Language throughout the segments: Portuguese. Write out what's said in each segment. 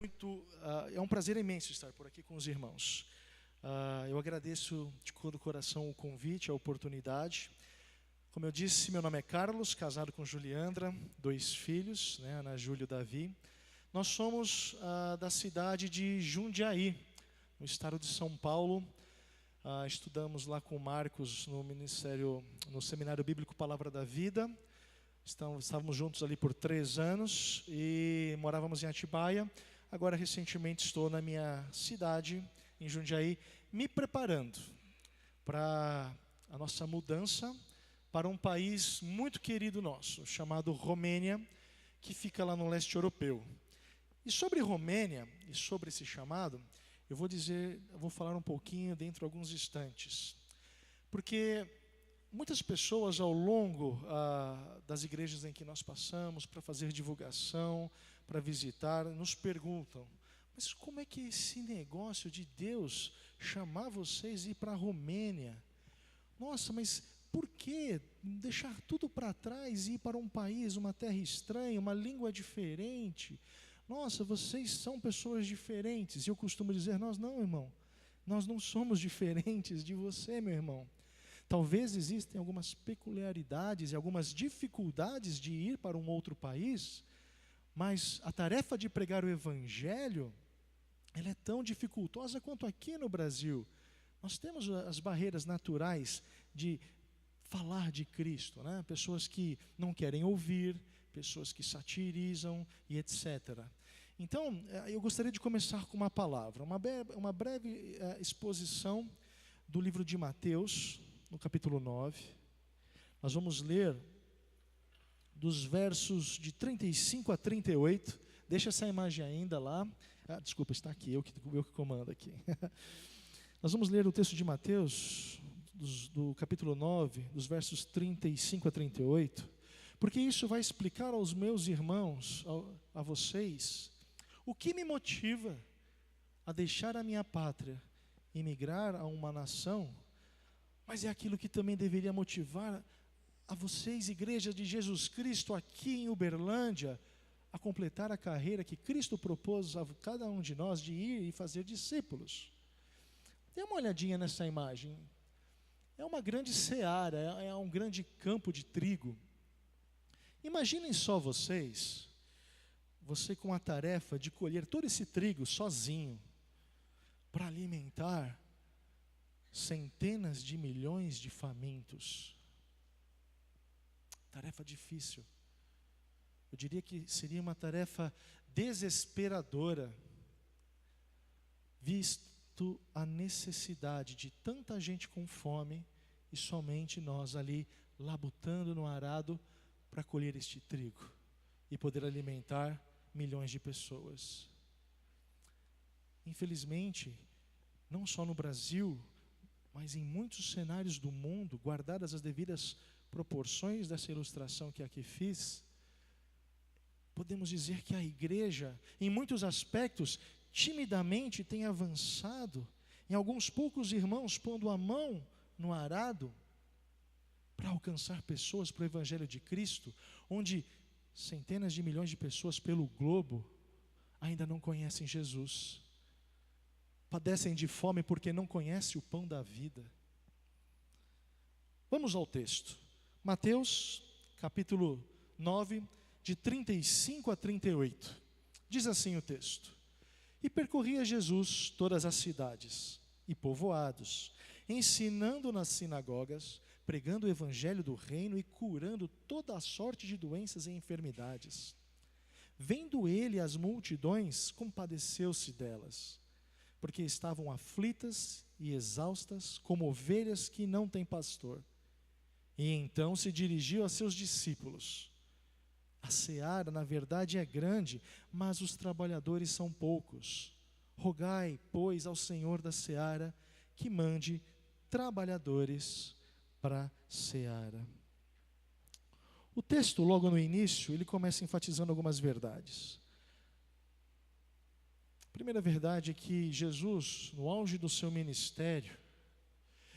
É um prazer imenso estar por aqui com os irmãos. Eu agradeço de todo o coração o convite, a oportunidade. Como eu disse, meu nome é Carlos, casado com Juliandra, 2 filhos, Ana Júlia e Davi. Nós somos da cidade de Jundiaí, no estado de São Paulo. Estudamos lá com o Marcos no Seminário Bíblico Palavra da Vida. Estávamos juntos ali por 3 anos e morávamos em Atibaia. Agora, recentemente, estou na minha cidade, em Jundiaí, me preparando para a nossa mudança para um país muito querido nosso, chamado Romênia, que fica lá no leste europeu. E sobre Romênia, e sobre esse chamado, eu vou falar um pouquinho dentro de alguns instantes. Porque muitas pessoas ao longo das igrejas em que nós passamos, para fazer divulgação, para visitar, nos perguntam: mas como é que esse negócio de Deus chamar vocês e ir para a Romênia? Nossa, mas por que deixar tudo para trás e ir para um país, uma terra estranha, uma língua diferente? Nossa, vocês são pessoas diferentes. E eu costumo dizer: nós não, irmão. Nós não somos diferentes de você, meu irmão. Talvez existem algumas peculiaridades e algumas dificuldades de ir para um outro país, mas a tarefa de pregar o Evangelho, ela é tão dificultosa quanto aqui no Brasil. Nós temos as barreiras naturais de falar de Cristo, Pessoas que não querem ouvir, pessoas que satirizam e etc. Então, eu gostaria de começar com uma palavra, uma breve exposição do livro de Mateus, no capítulo 9, nós vamos ler dos versos de 35 a 38. Deixa essa imagem ainda lá. Desculpa, está aqui, eu que comando aqui. Nós vamos ler o texto de Mateus, do capítulo 9, dos versos 35 a 38, porque isso vai explicar aos meus irmãos, a vocês, o que me motiva a deixar a minha pátria e migrar a uma nação. Mas é aquilo que também deveria motivar a vocês, igreja de Jesus Cristo, aqui em Uberlândia, a completar a carreira que Cristo propôs a cada um de nós de ir e fazer discípulos. Dê uma olhadinha nessa imagem. É uma grande seara, é um grande campo de trigo. Imaginem só você com a tarefa de colher todo esse trigo sozinho, para alimentar centenas de milhões de famintos. Tarefa difícil. Eu diria que seria uma tarefa desesperadora, visto a necessidade de tanta gente com fome e somente nós ali labutando no arado para colher este trigo e poder alimentar milhões de pessoas. Infelizmente, não só no Brasil, mas em muitos cenários do mundo, guardadas as devidas proporções dessa ilustração que aqui fiz, podemos dizer que a igreja, em muitos aspectos, timidamente tem avançado, em alguns poucos irmãos pondo a mão no arado, para alcançar pessoas para o Evangelho de Cristo, onde centenas de milhões de pessoas pelo globo ainda não conhecem Jesus. Padecem de fome porque não conhecem o pão da vida. Vamos ao texto. Mateus, capítulo 9, de 35 a 38. Diz assim o texto: E percorria Jesus todas as cidades e povoados, ensinando nas sinagogas, pregando o evangelho do reino e curando toda a sorte de doenças e enfermidades. Vendo ele as multidões, compadeceu-se delas, porque estavam aflitas e exaustas, como ovelhas que não têm pastor. E então se dirigiu a seus discípulos: A seara, na verdade, é grande, mas os trabalhadores são poucos. Rogai, pois, ao Senhor da seara que mande trabalhadores para a seara. O texto, logo no início, ele começa enfatizando algumas verdades. A primeira verdade é que Jesus, no auge do seu ministério,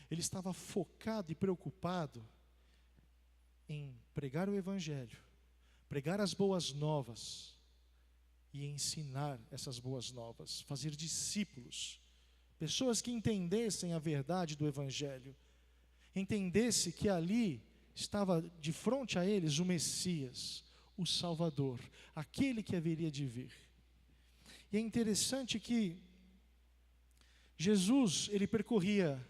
ele estava focado e preocupado em pregar o Evangelho, pregar as boas novas e ensinar essas boas novas, fazer discípulos, pessoas que entendessem a verdade do Evangelho, entendesse que ali estava de frente a eles o Messias, o Salvador, aquele que haveria de vir. E é interessante que Jesus, ele percorria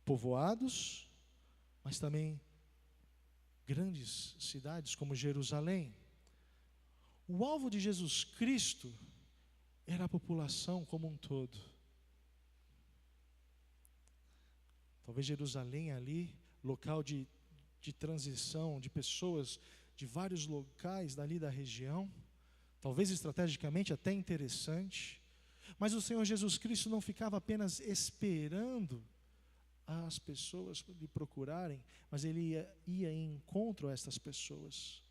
povoados, mas também grandes cidades como Jerusalém. O alvo de Jesus Cristo era a população como um todo. Talvez Jerusalém ali, local de transição de pessoas de vários locais dali da região, talvez estrategicamente até interessante, mas o Senhor Jesus Cristo não ficava apenas esperando as pessoas lhe procurarem, mas ele ia em encontro a estas pessoas.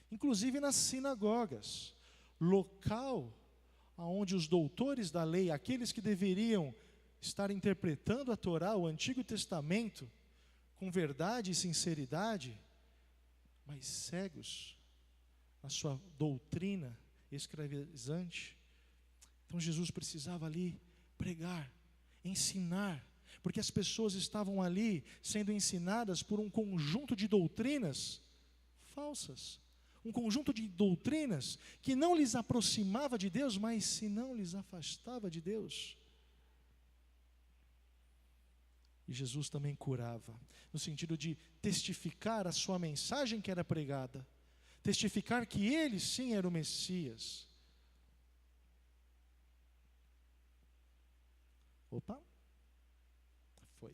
Inclusive nas sinagogas, local onde os doutores da lei, aqueles que deveriam estar interpretando a Torá, o Antigo Testamento, com verdade e sinceridade, mas cegos na sua doutrina escravizante. Então Jesus precisava ali pregar, ensinar, porque as pessoas estavam ali sendo ensinadas por um conjunto de doutrinas falsas, um conjunto de doutrinas que não lhes aproximava de Deus, mas se não lhes afastava de Deus. E Jesus também curava, no sentido de testificar a sua mensagem que era pregada, testificar que ele sim era o Messias. Opa, foi.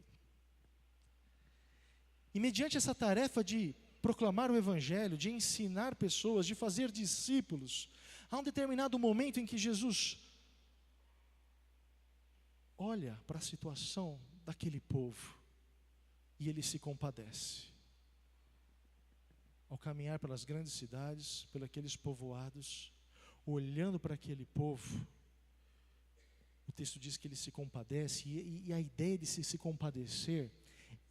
E mediante essa tarefa de proclamar o Evangelho, de ensinar pessoas, de fazer discípulos, há um determinado momento em que Jesus olha para a situação daquele povo e ele se compadece. Ao caminhar pelas grandes cidades, pelos aqueles povoados, olhando para aquele povo, o texto diz que ele se compadece, e a ideia de se compadecer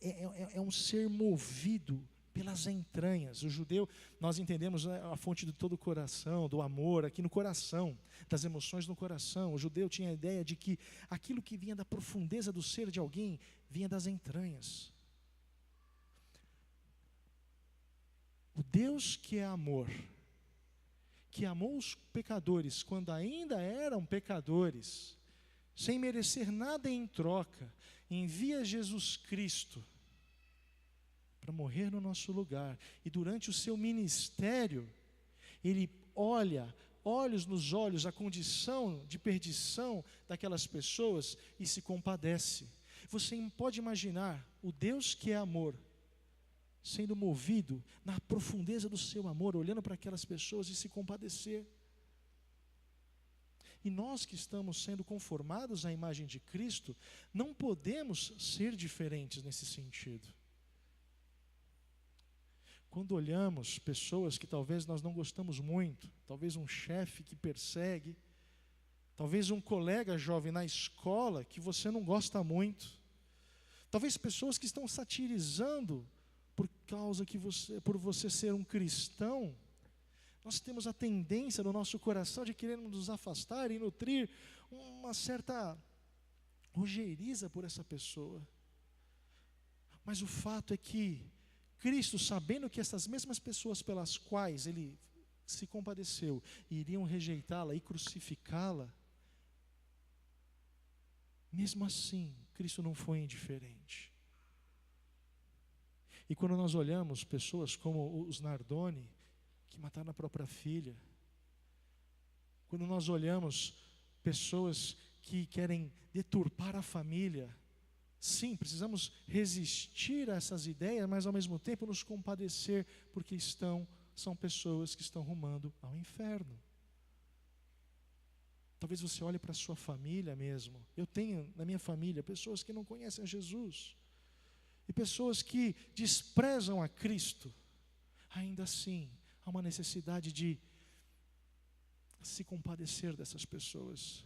é um ser movido pelas entranhas. O judeu, nós entendemos a fonte de todo o coração, do amor aqui no coração, das emoções no coração. O judeu tinha a ideia de que aquilo que vinha da profundeza do ser de alguém, vinha das entranhas. O Deus que é amor, que amou os pecadores quando ainda eram pecadores, sem merecer nada em troca, envia Jesus Cristo para morrer no nosso lugar. E durante o seu ministério, ele olha, olhos nos olhos, a condição de perdição daquelas pessoas e se compadece. Você pode imaginar o Deus que é amor, sendo movido na profundeza do seu amor, olhando para aquelas pessoas e se compadecer. E nós que estamos sendo conformados à imagem de Cristo, não podemos ser diferentes nesse sentido. Quando olhamos pessoas que talvez nós não gostamos muito, talvez um chefe que persegue, talvez um colega jovem na escola que você não gosta muito, talvez pessoas que estão satirizando por você ser um cristão, nós temos a tendência no nosso coração de querer nos afastar e nutrir uma certa ojeriza por essa pessoa. Mas o fato é que Cristo, sabendo que essas mesmas pessoas pelas quais Ele se compadeceu, iriam rejeitá-la e crucificá-la, mesmo assim, Cristo não foi indiferente. E quando nós olhamos pessoas como os Nardoni, que mataram a própria filha, quando nós olhamos pessoas que querem deturpar a família, sim, precisamos resistir a essas ideias, mas ao mesmo tempo nos compadecer, porque são pessoas que estão rumando ao inferno. Talvez você olhe para a sua família mesmo. Eu tenho na minha família pessoas que não conhecem a Jesus, e pessoas que desprezam a Cristo. Ainda assim, há uma necessidade de se compadecer dessas pessoas,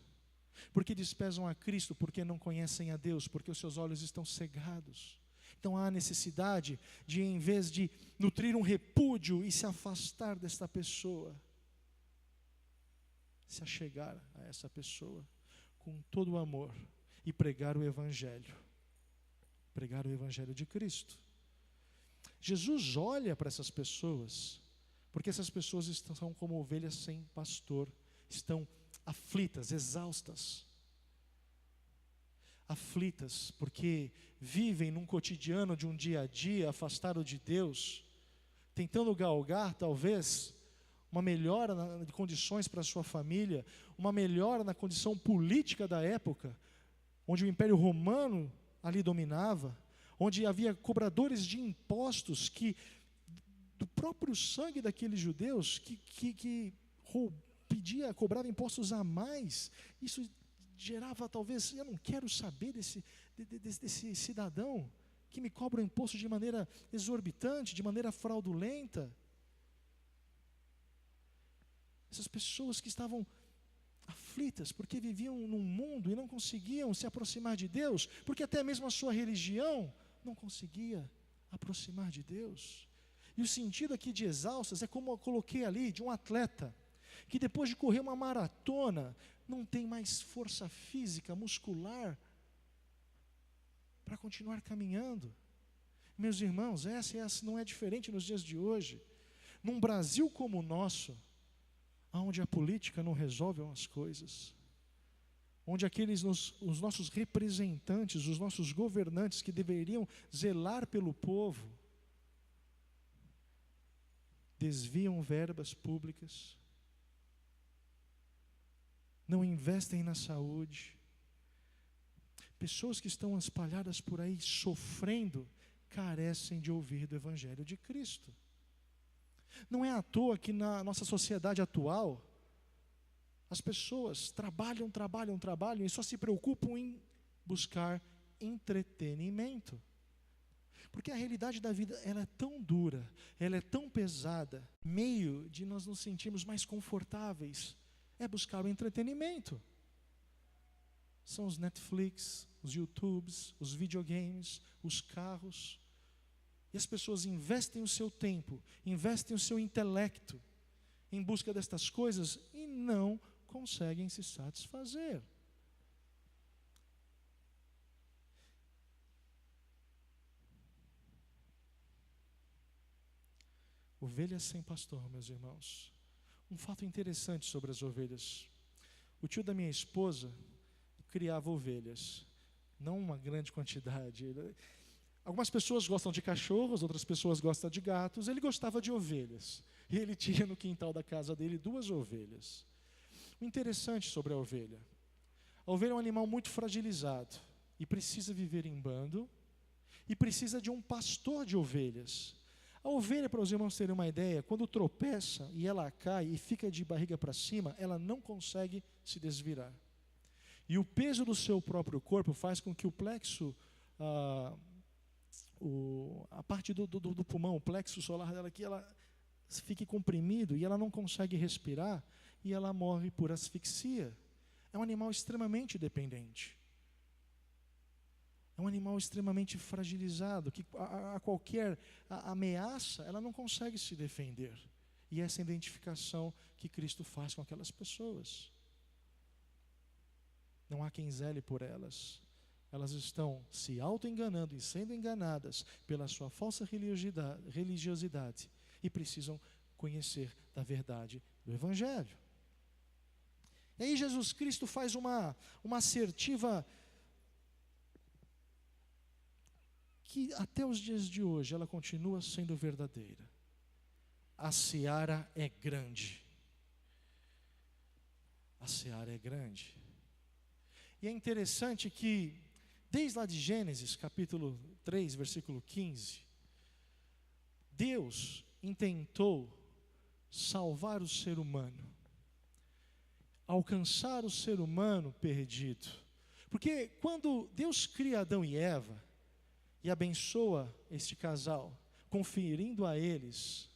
porque desprezam a Cristo, porque não conhecem a Deus, porque os seus olhos estão cegados. Então há necessidade de, em vez de nutrir um repúdio e se afastar desta pessoa, se achegar a essa pessoa com todo o amor e pregar o Evangelho. Pregar o Evangelho de Cristo. Jesus olha para essas pessoas, porque essas pessoas estão como ovelhas sem pastor, estão aflitas, exaustas. Aflitas, porque vivem num cotidiano de um dia a dia, afastado de Deus, tentando galgar, talvez, uma melhora de condições para a sua família, uma melhora na condição política da época, onde o Império Romano ali dominava, onde havia cobradores de impostos que, do próprio sangue daqueles judeus, cobrava impostos a mais. Isso gerava talvez, eu não quero saber desse cidadão que me cobra o imposto de maneira exorbitante, de maneira fraudulenta. Essas pessoas que estavam aflitas, porque viviam num mundo e não conseguiam se aproximar de Deus, porque até mesmo a sua religião não conseguia aproximar de Deus. E o sentido aqui de exaustas é como eu coloquei ali, de um atleta, que depois de correr uma maratona, não tem mais força física, muscular, para continuar caminhando. Meus irmãos, essa não é diferente nos dias de hoje. Num Brasil como o nosso, onde a política não resolve as coisas, onde os nossos representantes, os nossos governantes que deveriam zelar pelo povo, desviam verbas públicas, não investem na saúde. Pessoas que estão espalhadas por aí sofrendo, carecem de ouvir do Evangelho de Cristo. Não é à toa que na nossa sociedade atual, as pessoas trabalham e só se preocupam em buscar entretenimento. Porque a realidade da vida, ela é tão dura, ela é tão pesada, meio de nós nos sentirmos mais confortáveis, é buscar o entretenimento. São os Netflix, os YouTubes, os videogames, os carros. E as pessoas investem o seu tempo, investem o seu intelecto em busca destas coisas e não conseguem se satisfazer. Ovelhas sem pastor, meus irmãos. Um fato interessante sobre as ovelhas. O tio da minha esposa criava ovelhas, não uma grande quantidade. Algumas pessoas gostam de cachorros, outras pessoas gostam de gatos. Ele gostava de ovelhas. E ele tinha no quintal da casa dele 2 ovelhas. O interessante sobre a ovelha é um animal muito fragilizado e precisa viver em bando e precisa de um pastor de ovelhas. A ovelha, para os irmãos terem uma ideia, quando tropeça e ela cai e fica de barriga para cima, ela não consegue se desvirar. E o peso do seu próprio corpo faz com que o plexo, a parte do pulmão, o plexo solar dela aqui, ela fique comprimido e ela não consegue respirar e ela morre por asfixia. É um animal extremamente dependente. É um animal extremamente fragilizado, que a qualquer ameaça, ela não consegue se defender. E essa é a identificação que Cristo faz com aquelas pessoas. Não há quem zele por elas. Elas estão se auto-enganando e sendo enganadas pela sua falsa religiosidade e precisam conhecer da verdade do Evangelho. E aí Jesus Cristo faz uma assertiva que até os dias de hoje ela continua sendo verdadeira. A seara é grande. A seara é grande. E é interessante que, desde lá de Gênesis, capítulo 3, versículo 15, Deus intentou salvar o ser humano, alcançar o ser humano perdido. Porque quando Deus cria Adão e Eva, e abençoa este casal, conferindo a eles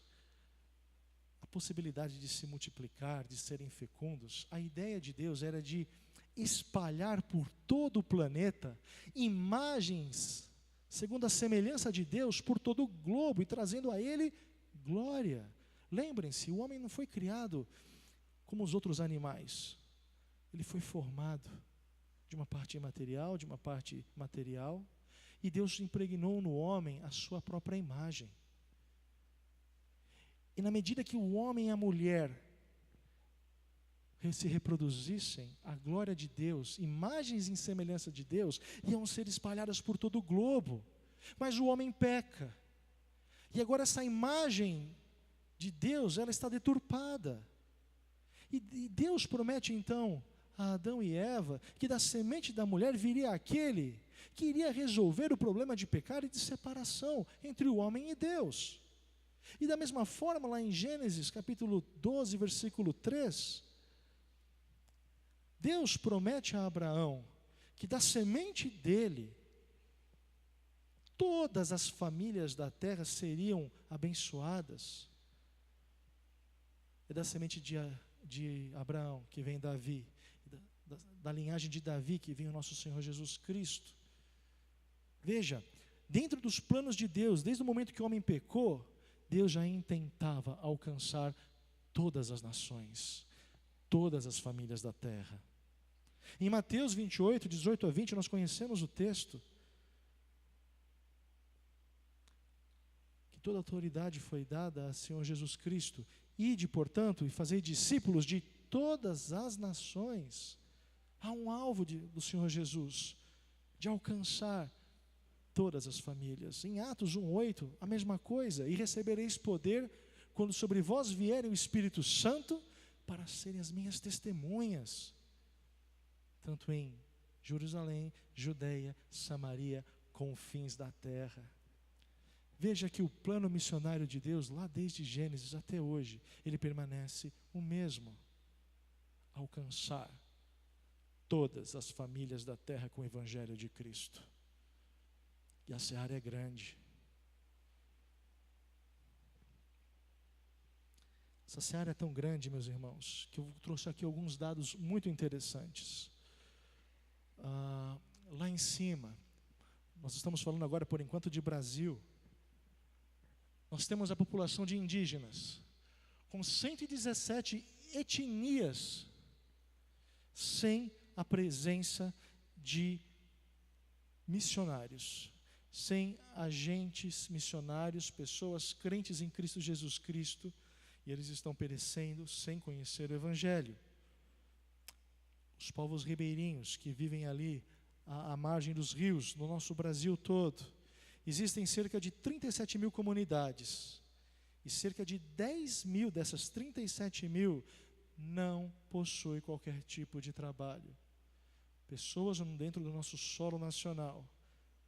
a possibilidade de se multiplicar, de serem fecundos, a ideia de Deus era de espalhar por todo o planeta imagens, segundo a semelhança de Deus, por todo o globo e trazendo a Ele glória. Lembrem-se, o homem não foi criado como os outros animais. Ele foi formado de uma parte imaterial, de uma parte material, e Deus impregnou no homem a sua própria imagem. E na medida que o homem e a mulher se reproduzissem, a glória de Deus, imagens em semelhança de Deus, iam ser espalhadas por todo o globo. Mas o homem peca. E agora essa imagem de Deus, ela está deturpada. E Deus promete então a Adão e Eva que da semente da mulher viria aquele que iria resolver o problema de pecado e de separação entre o homem e Deus. E da mesma forma, lá em Gênesis capítulo 12, versículo 3, Deus promete a Abraão que da semente dele, todas as famílias da terra seriam abençoadas. É da semente de Abraão que vem Davi, da linhagem de Davi que vem o nosso Senhor Jesus Cristo. Veja, dentro dos planos de Deus, desde o momento que o homem pecou, Deus já intentava alcançar todas as nações, todas as famílias da terra. Em Mateus 28, 18 a 20, nós conhecemos o texto. Que toda autoridade foi dada a Senhor Jesus Cristo. Ide, portanto, e fazei discípulos de todas as nações. Há um alvo do Senhor Jesus, de alcançar todas as famílias. Em Atos 1:8, a mesma coisa. E recebereis poder quando sobre vós vier o Espírito Santo, para serem as minhas testemunhas, tanto em Jerusalém, Judeia, Samaria, confins da terra. Veja que o plano missionário de Deus, lá desde Gênesis até hoje, ele permanece o mesmo: alcançar todas as famílias da terra com o Evangelho de Cristo. E a seara é grande. Essa seara é tão grande, meus irmãos, que eu trouxe aqui alguns dados muito interessantes. Lá em cima, nós estamos falando agora por enquanto de Brasil. Nós temos a população de indígenas, com 117 etnias, sem a presença de missionários, sem agentes missionários, pessoas crentes em Cristo Jesus Cristo, e eles estão perecendo sem conhecer o Evangelho. Os povos ribeirinhos que vivem ali à margem dos rios, no nosso Brasil todo, existem cerca de 37 mil comunidades, e cerca de 10 mil dessas 37 mil não possuem qualquer tipo de trabalho. Pessoas dentro do nosso solo nacional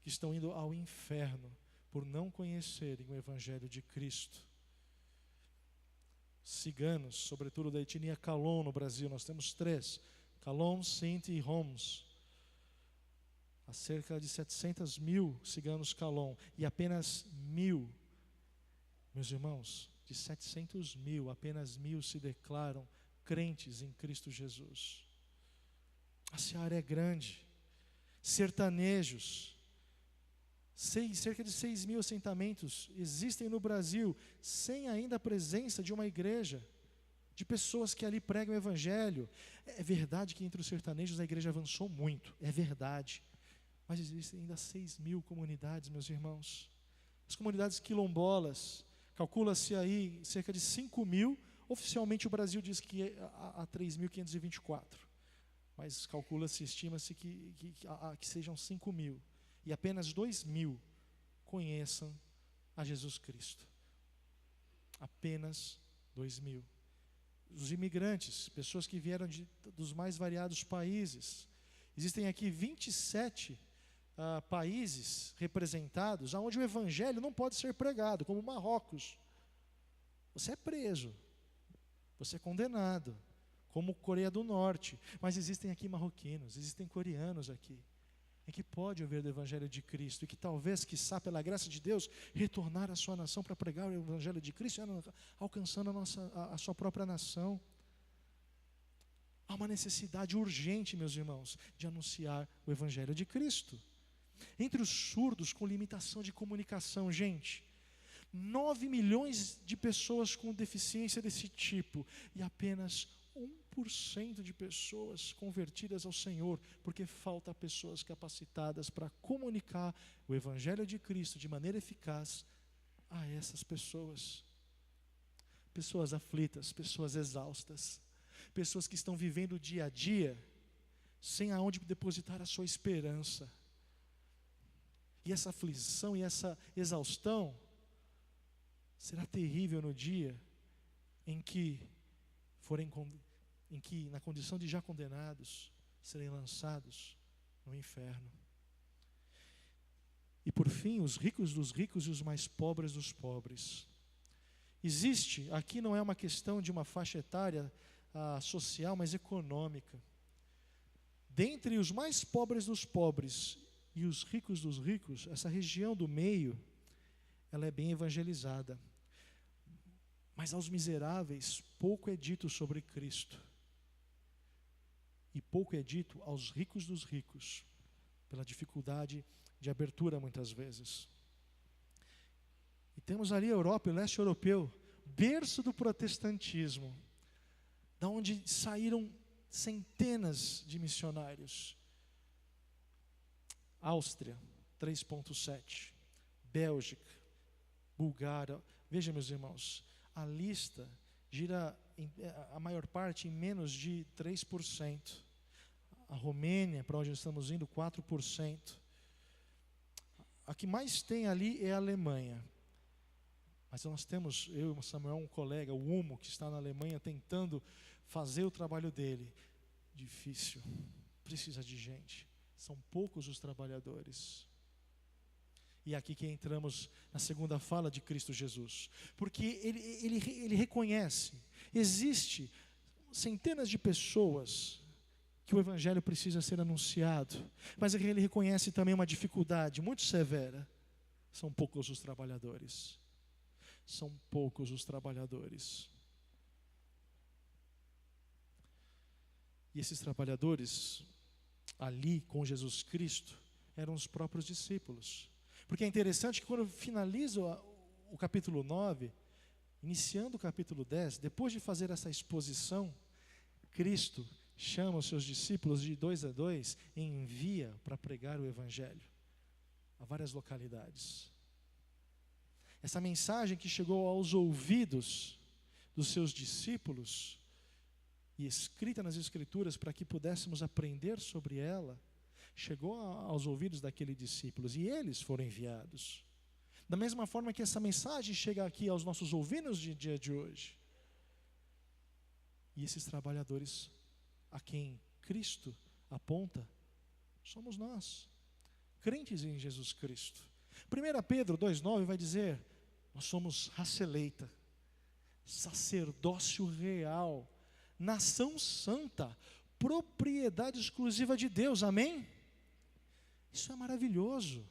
que estão indo ao inferno por não conhecerem o Evangelho de Cristo. Ciganos, sobretudo da etnia Calon no Brasil, nós temos 3, Calon, Sinti e Homs. Há cerca de 700 mil ciganos Calon, e apenas 1.000, meus irmãos, de 700 mil, apenas 1.000 se declaram crentes em Cristo Jesus. A seara é grande. Sertanejos, cerca de 6 mil assentamentos existem no Brasil, sem ainda a presença de uma igreja, de pessoas que ali pregam o Evangelho. É verdade que entre os sertanejos a igreja avançou muito, é verdade, mas existem ainda 6 mil comunidades, meus irmãos. As comunidades quilombolas, calcula-se aí cerca de 5 mil, oficialmente o Brasil diz que há 3.524, mas calcula-se, estima-se que sejam 5 mil, e apenas 2.000 conheçam a Jesus Cristo. Apenas 2.000. Os imigrantes, pessoas que vieram dos mais variados países. Existem aqui 27 países representados, onde o Evangelho não pode ser pregado, como Marrocos. Você é preso, você é condenado, como Coreia do Norte. Mas existem aqui marroquinos, existem coreanos aqui, em que pode ouvir do Evangelho de Cristo, e que talvez, quiçá, pela graça de Deus, retornar à sua nação para pregar o Evangelho de Cristo, alcançando a sua própria nação. Há uma necessidade urgente, meus irmãos, de anunciar o Evangelho de Cristo. Entre os surdos com limitação de comunicação, gente, 9 milhões de pessoas com deficiência desse tipo, e apenas 1% de pessoas convertidas ao Senhor, porque falta pessoas capacitadas para comunicar o Evangelho de Cristo de maneira eficaz a essas pessoas. Pessoas aflitas, pessoas exaustas, pessoas que estão vivendo o dia a dia sem aonde depositar a sua esperança. E essa aflição e essa exaustão será terrível no dia em que na condição de já condenados, serem lançados no inferno. E por fim, os ricos dos ricos e os mais pobres dos pobres. Existe, aqui não é uma questão de uma faixa etária social, mas econômica. Dentre os mais pobres dos pobres e os ricos dos ricos, essa região do meio, ela é bem evangelizada. Mas aos miseráveis, pouco é dito sobre Cristo. E pouco é dito aos ricos dos ricos, pela dificuldade de abertura muitas vezes. E temos ali a Europa, o leste europeu, berço do protestantismo, da onde saíram centenas de missionários. Áustria, 3,7. Bélgica, Bulgária. Veja, meus irmãos, a lista gira a maior parte em menos de 3%. A Romênia, para onde estamos indo, 4%. A que mais tem ali é a Alemanha. Mas nós temos, eu e o Samuel, um colega, o Humo, que está na Alemanha tentando fazer o trabalho dele. Difícil, precisa de gente. São poucos os trabalhadores. E é aqui que entramos na segunda fala de Cristo Jesus. Porque ele reconhece, existe centenas de pessoas que o Evangelho precisa ser anunciado. Mas ele reconhece também uma dificuldade muito severa. São poucos os trabalhadores. São poucos os trabalhadores. E esses trabalhadores, ali com Jesus Cristo, eram os próprios discípulos. Porque é interessante que quando finaliza o capítulo 9, iniciando o capítulo 10, depois de fazer essa exposição, Cristo chama os seus discípulos de 2 a 2 e envia para pregar o Evangelho a várias localidades. Essa mensagem que chegou aos ouvidos dos seus discípulos e escrita nas Escrituras para que pudéssemos aprender sobre ela, chegou aos ouvidos daqueles discípulos e eles foram enviados. Da mesma forma que essa mensagem chega aqui aos nossos ouvidos de dia de hoje. E esses trabalhadores a quem Cristo aponta, somos nós, crentes em Jesus Cristo. 1 Pedro 2,9 vai dizer, nós somos raça eleita, sacerdócio real, nação santa, propriedade exclusiva de Deus, amém? Isso é maravilhoso,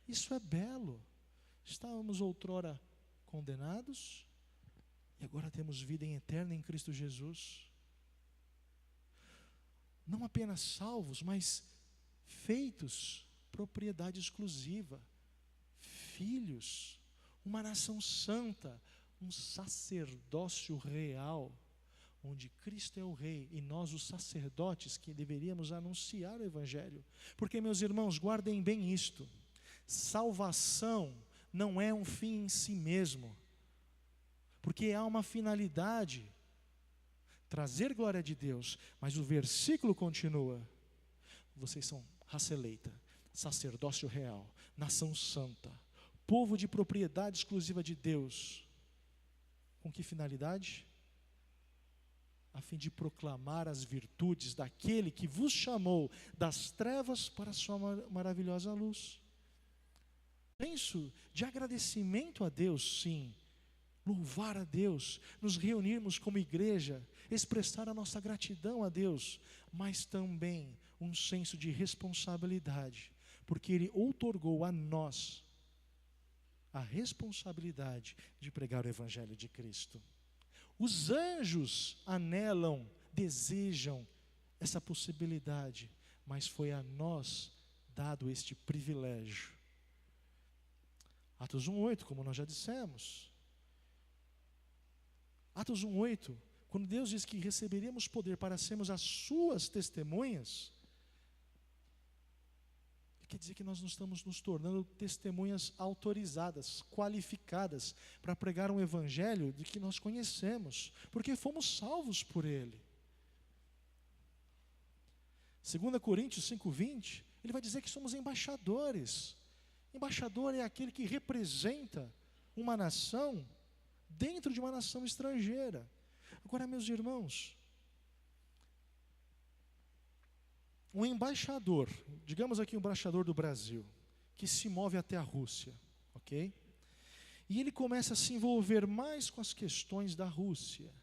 isso é belo. Estávamos outrora condenados, e agora temos vida eterna em Cristo Jesus. Não apenas salvos, mas feitos propriedade exclusiva, filhos, uma nação santa, um sacerdócio real, onde Cristo é o Rei e nós os sacerdotes que deveríamos anunciar o Evangelho. Porque, meus irmãos, guardem bem isto, salvação não é um fim em si mesmo, porque há uma finalidade, trazer glória de Deus, mas o versículo continua, vocês são raça eleita, sacerdócio real, nação santa, povo de propriedade exclusiva de Deus. Com que finalidade? A fim de proclamar as virtudes daquele que vos chamou das trevas para a sua maravilhosa luz. Penso de agradecimento a Deus, sim, louvar a Deus, nos reunirmos como igreja, expressar a nossa gratidão a Deus, mas também um senso de responsabilidade, porque Ele outorgou a nós a responsabilidade de pregar o Evangelho de Cristo. Os anjos anelam, desejam essa possibilidade, mas foi a nós dado este privilégio. Atos 1,8, como nós já dissemos. Atos 1,8, Quando Deus diz que receberíamos poder para sermos as suas testemunhas, quer dizer que nós não estamos nos tornando testemunhas autorizadas, qualificadas para pregar um evangelho de que nós conhecemos, porque fomos salvos por ele. 2 Coríntios 5:20, ele vai dizer que somos embaixadores. Embaixador é aquele que representa uma nação dentro de uma nação estrangeira. Agora, meus irmãos, um embaixador, digamos aqui um embaixador do Brasil, que se move até a Rússia, ok? E ele começa a se envolver mais com as questões da Rússia,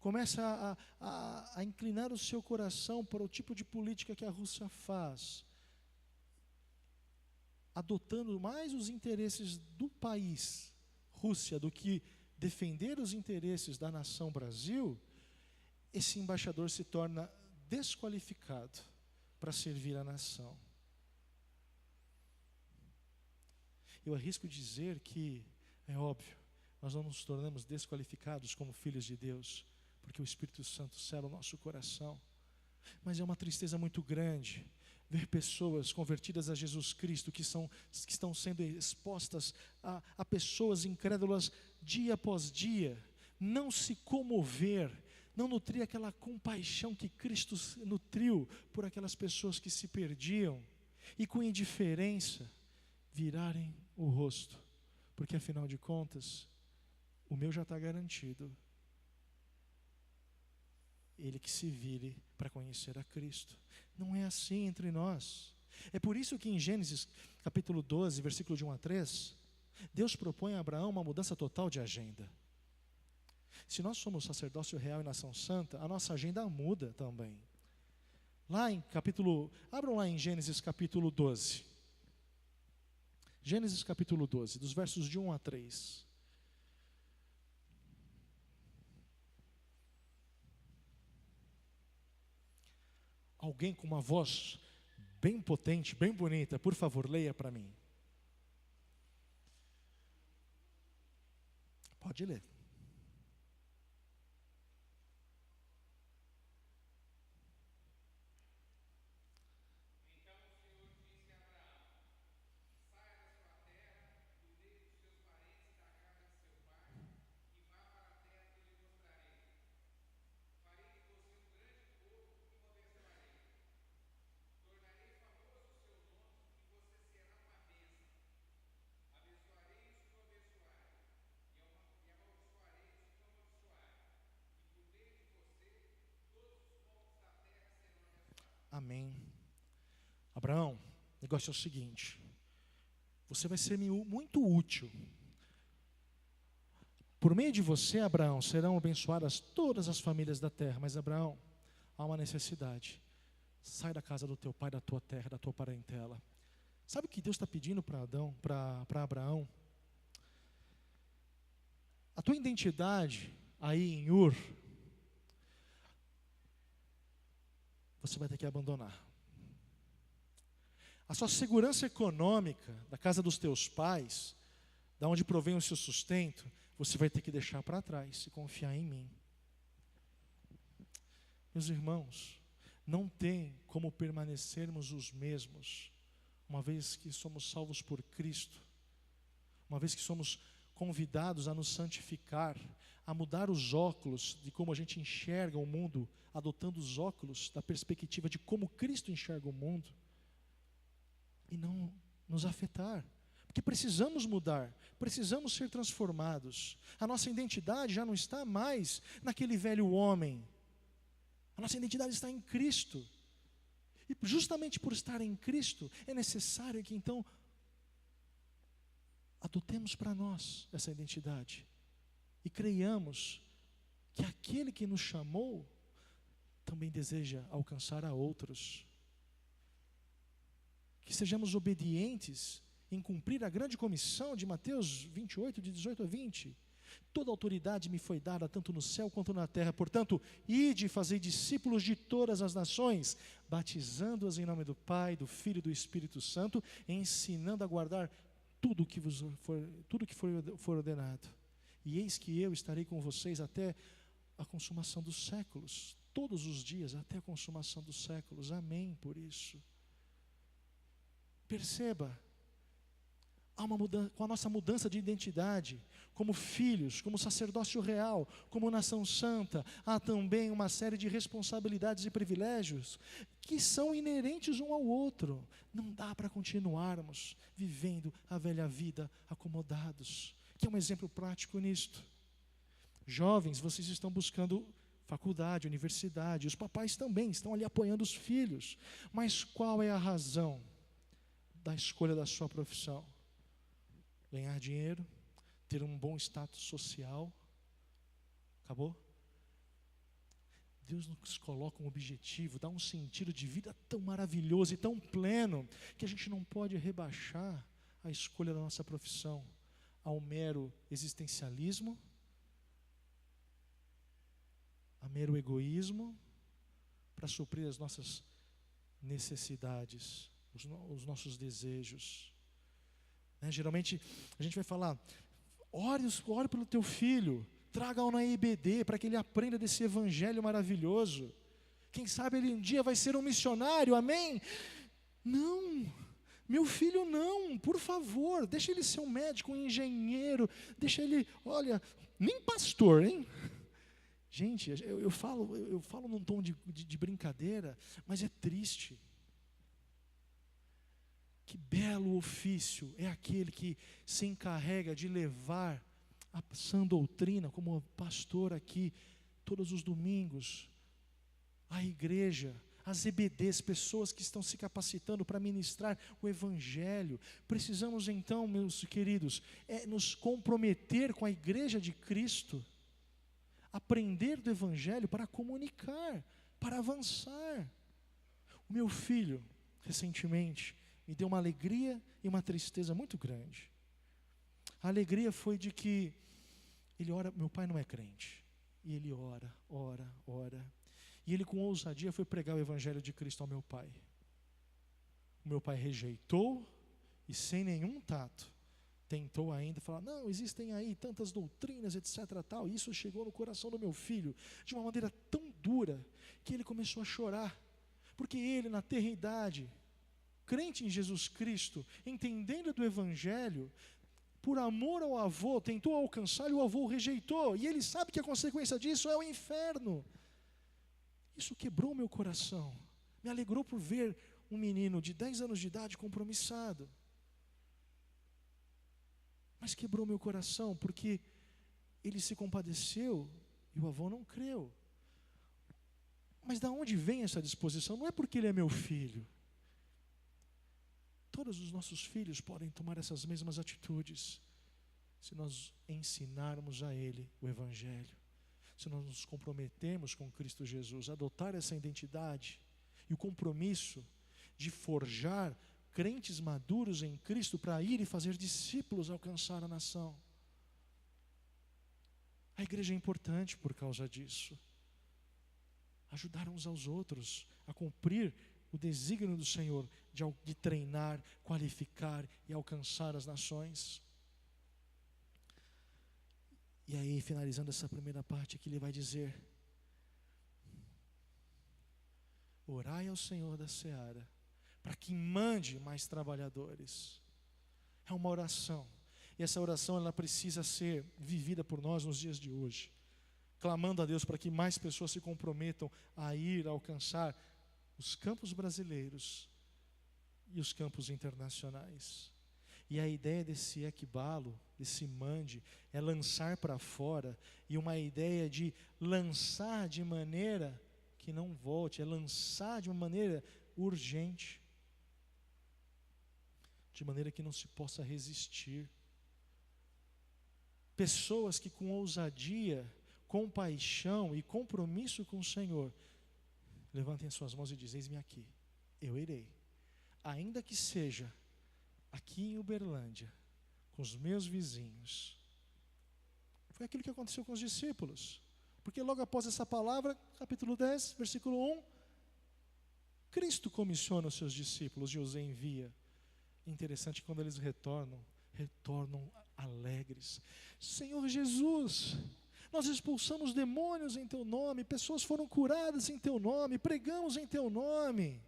começa a inclinar o seu coração para o tipo de política que a Rússia faz, adotando mais os interesses do país, Rússia, do que defender os interesses da nação Brasil. Esse embaixador se torna desqualificado para servir a nação. Eu arrisco dizer que, é óbvio, nós não nos tornamos desqualificados como filhos de Deus, porque o Espírito Santo sela o nosso coração. Mas é uma tristeza muito grande ver pessoas convertidas a Jesus Cristo que estão sendo expostas a pessoas incrédulas dia após dia, não se comover, não nutrir aquela compaixão que Cristo nutriu por aquelas pessoas que se perdiam, e com indiferença virarem o rosto, porque afinal de contas, o meu já está garantido. Ele que se vire para conhecer a Cristo. Não é assim entre nós. É por isso que em Gênesis capítulo 12, versículo de 1 a 3, Deus propõe a Abraão uma mudança total de agenda. Se nós somos sacerdócio real e nação santa, a nossa agenda muda também. Abram lá em Gênesis capítulo 12. Gênesis capítulo 12, dos versos de 1 a 3. Alguém com uma voz bem potente, bem bonita, por favor, leia para mim. Pode ler. Amém. Abraão, o negócio é o seguinte: você vai ser muito útil. Por meio de você, Abraão, serão abençoadas todas as famílias da terra. Mas, Abraão, há uma necessidade. Sai da casa do teu pai, da tua terra, da tua parentela. Sabe o que Deus está pedindo para Abraão? A tua identidade aí em Ur, você vai ter que abandonar. A sua segurança econômica, da casa dos teus pais, da onde provém o seu sustento, você vai ter que deixar para trás e confiar em mim. Meus irmãos, não tem como permanecermos os mesmos, uma vez que somos salvos por Cristo, uma vez que somos convidados a nos santificar, a mudar os óculos de como a gente enxerga o mundo, adotando os óculos da perspectiva de como Cristo enxerga o mundo, e não nos afetar, porque precisamos mudar, precisamos ser transformados. A nossa identidade já não está mais naquele velho homem, a nossa identidade está em Cristo, e justamente por estar em Cristo, é necessário que então adotemos para nós essa identidade, e creiamos que aquele que nos chamou também deseja alcançar a outros. Que sejamos obedientes em cumprir a grande comissão de Mateus 28, de 18 a 20. Toda autoridade me foi dada, tanto no céu quanto na terra. Portanto, ide e fazei discípulos de todas as nações, batizando-as em nome do Pai, do Filho e do Espírito Santo, ensinando a guardar tudo que for ordenado. E eis que eu estarei com vocês até a consumação dos séculos, todos os dias, até a consumação dos séculos. Amém por isso. Perceba, há uma mudança, com a nossa mudança de identidade, como filhos, como sacerdócio real, como nação santa, há também uma série de responsabilidades e privilégios que são inerentes um ao outro. Não dá para continuarmos vivendo a velha vida acomodados. Que é um exemplo prático nisto. Jovens, vocês estão buscando faculdade, universidade, os papais também estão ali apoiando os filhos. Mas qual é a razão da escolha da sua profissão? Ganhar dinheiro, ter um bom status social. Acabou? Deus nos coloca um objetivo, dá um sentido de vida tão maravilhoso e tão pleno, que a gente não pode rebaixar a escolha da nossa profissão ao mero existencialismo, a mero egoísmo, para suprir as nossas necessidades, os nossos desejos. Geralmente a gente vai falar, ore pelo teu filho, traga-o na IBD para que ele aprenda desse evangelho maravilhoso. Quem sabe ele um dia vai ser um missionário, amém? Não, meu filho não, por favor, deixa ele ser um médico, um engenheiro, deixa ele, olha, nem pastor, hein? Gente, eu falo num tom de brincadeira, mas é triste. Que belo ofício é aquele que se encarrega de levar a sã doutrina, como pastor aqui, todos os domingos, à igreja, às EBDs, pessoas que estão se capacitando para ministrar o Evangelho. Precisamos então, meus queridos, nos comprometer com a igreja de Cristo, aprender do Evangelho para comunicar, para avançar. O meu filho, recentemente, me deu uma alegria e uma tristeza muito grande. A alegria foi de que ele ora, meu pai não é crente, e ele ora. E ele com ousadia foi pregar o Evangelho de Cristo ao meu pai. O meu pai rejeitou e sem nenhum tato, tentou ainda falar, não, existem aí tantas doutrinas, etc. tal. E isso chegou no coração do meu filho de uma maneira tão dura, que ele começou a chorar, porque ele na tenra idade, crente em Jesus Cristo, entendendo do Evangelho, por amor ao avô, tentou alcançar e o avô o rejeitou. E ele sabe que a consequência disso é o inferno. Isso quebrou meu coração. Me alegrou por ver um menino de 10 anos de idade compromissado. Mas quebrou meu coração porque ele se compadeceu e o avô não creu. Mas da onde vem essa disposição? Não é porque ele é meu filho. Todos os nossos filhos podem tomar essas mesmas atitudes, se nós ensinarmos a ele o Evangelho, se nós nos comprometermos com Cristo Jesus, adotar essa identidade e o compromisso de forjar crentes maduros em Cristo para ir e fazer discípulos alcançar a nação. A igreja é importante por causa disso. Ajudar uns aos outros a cumprir o desígnio do Senhor de treinar, qualificar e alcançar as nações. E aí, finalizando essa primeira parte aqui, ele vai dizer: orai ao Senhor da seara, para que mande mais trabalhadores. É uma oração. E essa oração, ela precisa ser vivida por nós nos dias de hoje, clamando a Deus para que mais pessoas se comprometam a ir alcançar os campos brasileiros e os campos internacionais. E a ideia desse equibalo, desse mande, é lançar para fora, e uma ideia de lançar de maneira que não volte, é lançar de uma maneira urgente, de maneira que não se possa resistir. Pessoas que com ousadia, compaixão e compromisso com o Senhor, levantem as suas mãos e dizem: eis-me aqui, eu irei. Ainda que seja aqui em Uberlândia, com os meus vizinhos. Foi aquilo que aconteceu com os discípulos. Porque logo após essa palavra, capítulo 10, versículo 1, Cristo comissiona os seus discípulos e os envia. Interessante que quando eles retornam alegres. Senhor Jesus, Nós expulsamos demônios em Teu nome, pessoas foram curadas em Teu nome, pregamos em Teu nome.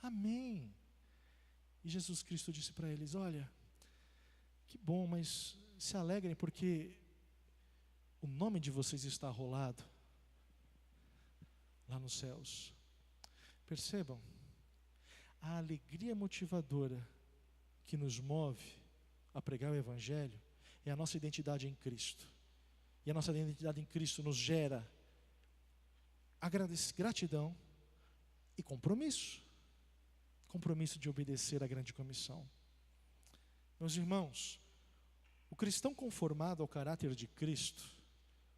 Amém. E Jesus Cristo disse para eles: olha, que bom, mas se alegrem porque o nome de vocês está arrolado lá nos céus. Percebam, a alegria motivadora que nos move a pregar o Evangelho é a nossa identidade em Cristo. E a nossa identidade em Cristo nos gera gratidão e compromisso. Compromisso de obedecer à grande comissão. Meus irmãos, o cristão conformado ao caráter de Cristo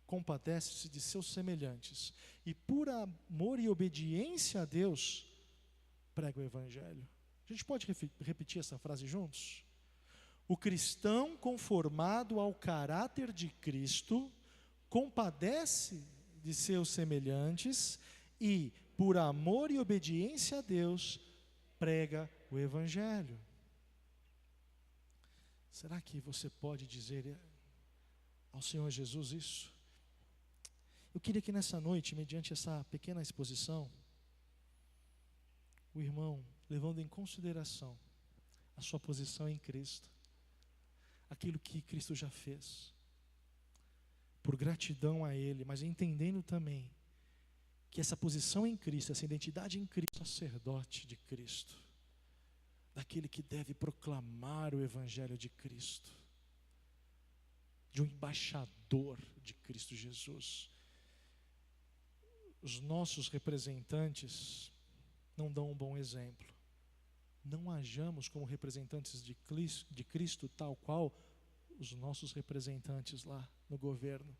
compadece-se de seus semelhantes e por amor e obediência a Deus prega o Evangelho. A gente pode repetir essa frase juntos? O cristão conformado ao caráter de Cristo compadece de seus semelhantes e por amor e obediência a Deus prega o Evangelho. Será que você pode dizer ao Senhor Jesus isso? Eu queria que nessa noite, mediante essa pequena exposição, o irmão, levando em consideração a sua posição em Cristo, aquilo que Cristo já fez, por gratidão a Ele, mas entendendo também que essa posição em Cristo, essa identidade em Cristo, sacerdote de Cristo, daquele que deve proclamar o Evangelho de Cristo, de um embaixador de Cristo Jesus. Os nossos representantes não dão um bom exemplo. Não hajamos como representantes de Cristo tal qual os nossos representantes lá no governo,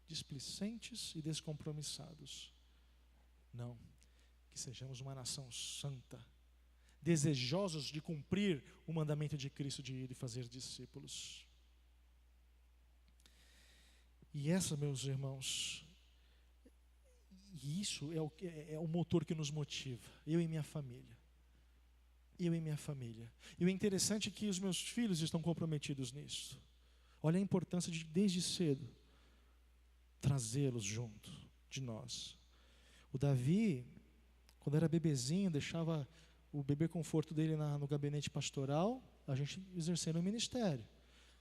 displicentes e descompromissados. Não, que sejamos uma nação santa, desejosos de cumprir o mandamento de Cristo de ir e fazer discípulos. E essa, meus irmãos, isso é o motor que nos motiva, eu e minha família. Eu e minha família. E o interessante é que os meus filhos estão comprometidos nisso. Olha a importância de, desde cedo, trazê-los junto de nós. O Davi, quando era bebezinho, deixava o bebê conforto dele no gabinete pastoral, a gente exercendo o ministério.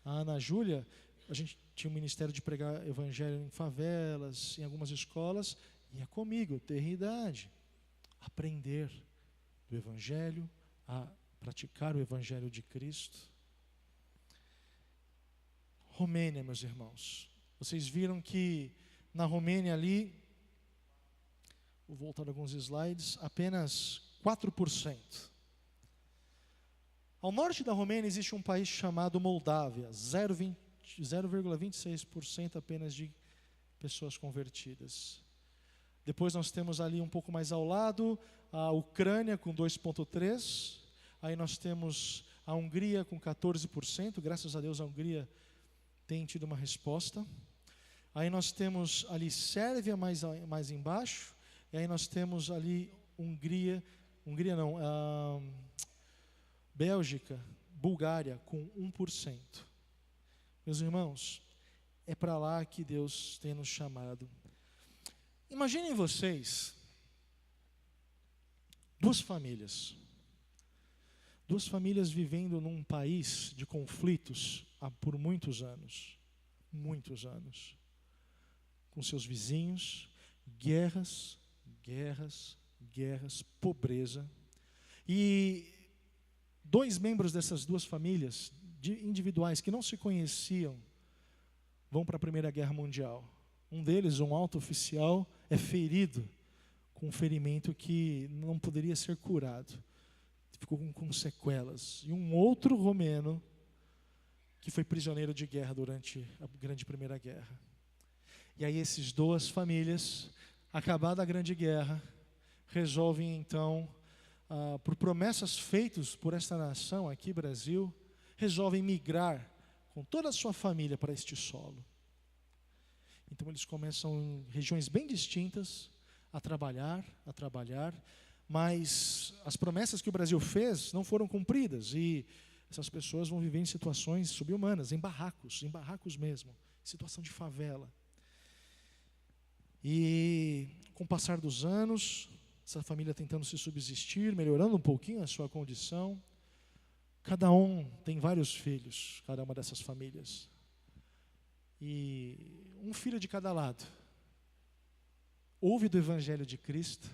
A Ana Júlia, a gente tinha um ministério de pregar evangelho em favelas, em algumas escolas, ia comigo, ter idade, aprender do evangelho, a praticar o Evangelho de Cristo. Romênia, meus irmãos. Vocês viram que na Romênia ali, vou voltar alguns slides, apenas 4%. Ao norte da Romênia existe um país chamado Moldávia, 0,26% apenas de pessoas convertidas. Depois nós temos ali um pouco mais ao lado, a Ucrânia com 2,3%. Aí nós temos a Hungria com 14%. Graças a Deus a Hungria tem tido uma resposta. Aí nós temos ali Sérvia mais embaixo. E aí nós temos ali Bélgica, Bulgária com 1%. Meus irmãos, é para lá que Deus tem nos chamado. Imaginem vocês, duas famílias vivendo num país de conflitos por muitos anos, com seus vizinhos, guerras, pobreza, e dois membros dessas duas famílias, individuais que não se conheciam, vão para a Primeira Guerra Mundial. Um deles, um alto oficial, é ferido com um ferimento que não poderia ser curado. Ficou com sequelas. E um outro romeno que foi prisioneiro de guerra durante a Grande Primeira Guerra. E aí essas duas famílias, acabada a Grande Guerra, resolvem então, por promessas feitas por esta nação aqui, Brasil, resolvem migrar com toda a sua família para este solo. Então eles começam em regiões bem distintas a trabalhar, mas as promessas que o Brasil fez não foram cumpridas e essas pessoas vão viver em situações subhumanas, em barracos mesmo, situação de favela. E com o passar dos anos, essa família tentando se subsistir, melhorando um pouquinho a sua condição. Cada um tem vários filhos, cada uma dessas famílias. E um filho de cada lado ouve do Evangelho de Cristo,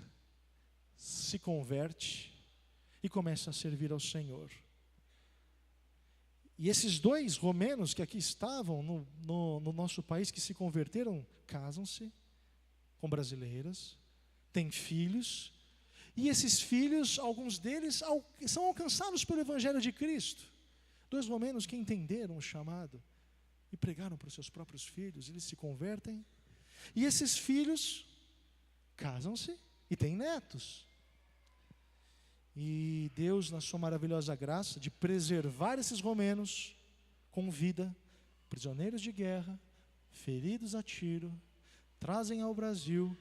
se converte e começa a servir ao Senhor. E esses dois romenos que aqui estavam no nosso país, que se converteram, casam-se com brasileiras, têm filhos, e esses filhos, alguns deles, são alcançados pelo Evangelho de Cristo. Dois romenos que entenderam o chamado e pregaram para os seus próprios filhos, eles se convertem, e esses filhos casam-se e têm netos. E Deus, na sua maravilhosa graça de preservar esses romenos com vida, prisioneiros de guerra, feridos a tiro, trazem ao Brasil.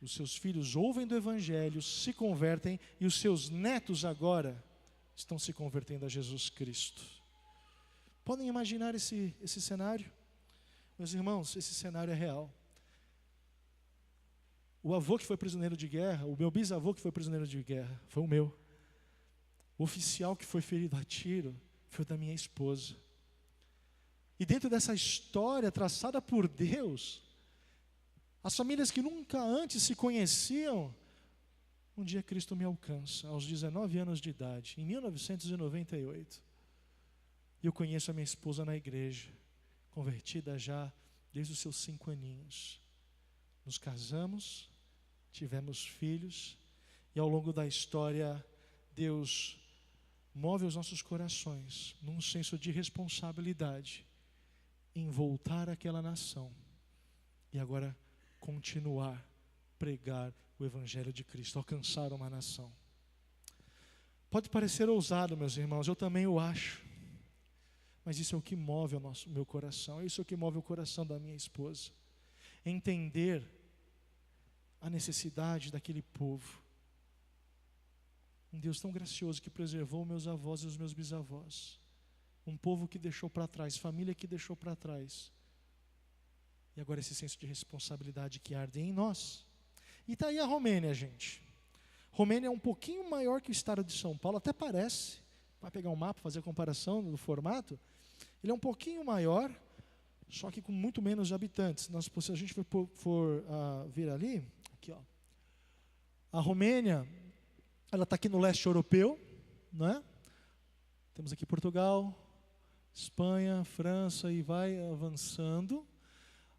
Os seus filhos ouvem do Evangelho, se convertem, e os seus netos agora estão se convertendo a Jesus Cristo. Podem imaginar esse cenário? Meus irmãos, esse cenário é real. O avô que foi prisioneiro de guerra, o meu bisavô que foi prisioneiro de guerra, foi o meu. O oficial que foi ferido a tiro foi o da minha esposa. E dentro dessa história traçada por Deus, as famílias que nunca antes se conheciam, um dia Cristo me alcança, aos 19 anos de idade, em 1998. E eu conheço a minha esposa na igreja, convertida já desde os seus 5 aninhos. Nos casamos, tivemos filhos, e ao longo da história, Deus move os nossos corações num senso de responsabilidade em voltar àquela nação e agora continuar pregar o Evangelho de Cristo, alcançar uma nação. Pode parecer ousado, meus irmãos, eu também o acho, mas isso é o que move o meu coração, isso é o que move o coração da minha esposa. Entender a necessidade daquele povo. Um Deus tão gracioso que preservou meus avós e os meus bisavós. Um povo que deixou para trás, família que deixou para trás. E agora esse senso de responsabilidade que arde em nós. E está aí a Romênia, gente. Romênia é um pouquinho maior que o estado de São Paulo, até parece. Vai pegar um mapa, fazer a comparação do formato. Ele é um pouquinho maior, só que com muito menos habitantes. Se a gente for vir ali, aqui, ó. A Romênia, ela está aqui no leste europeu, né? Temos aqui Portugal, Espanha, França, e vai avançando.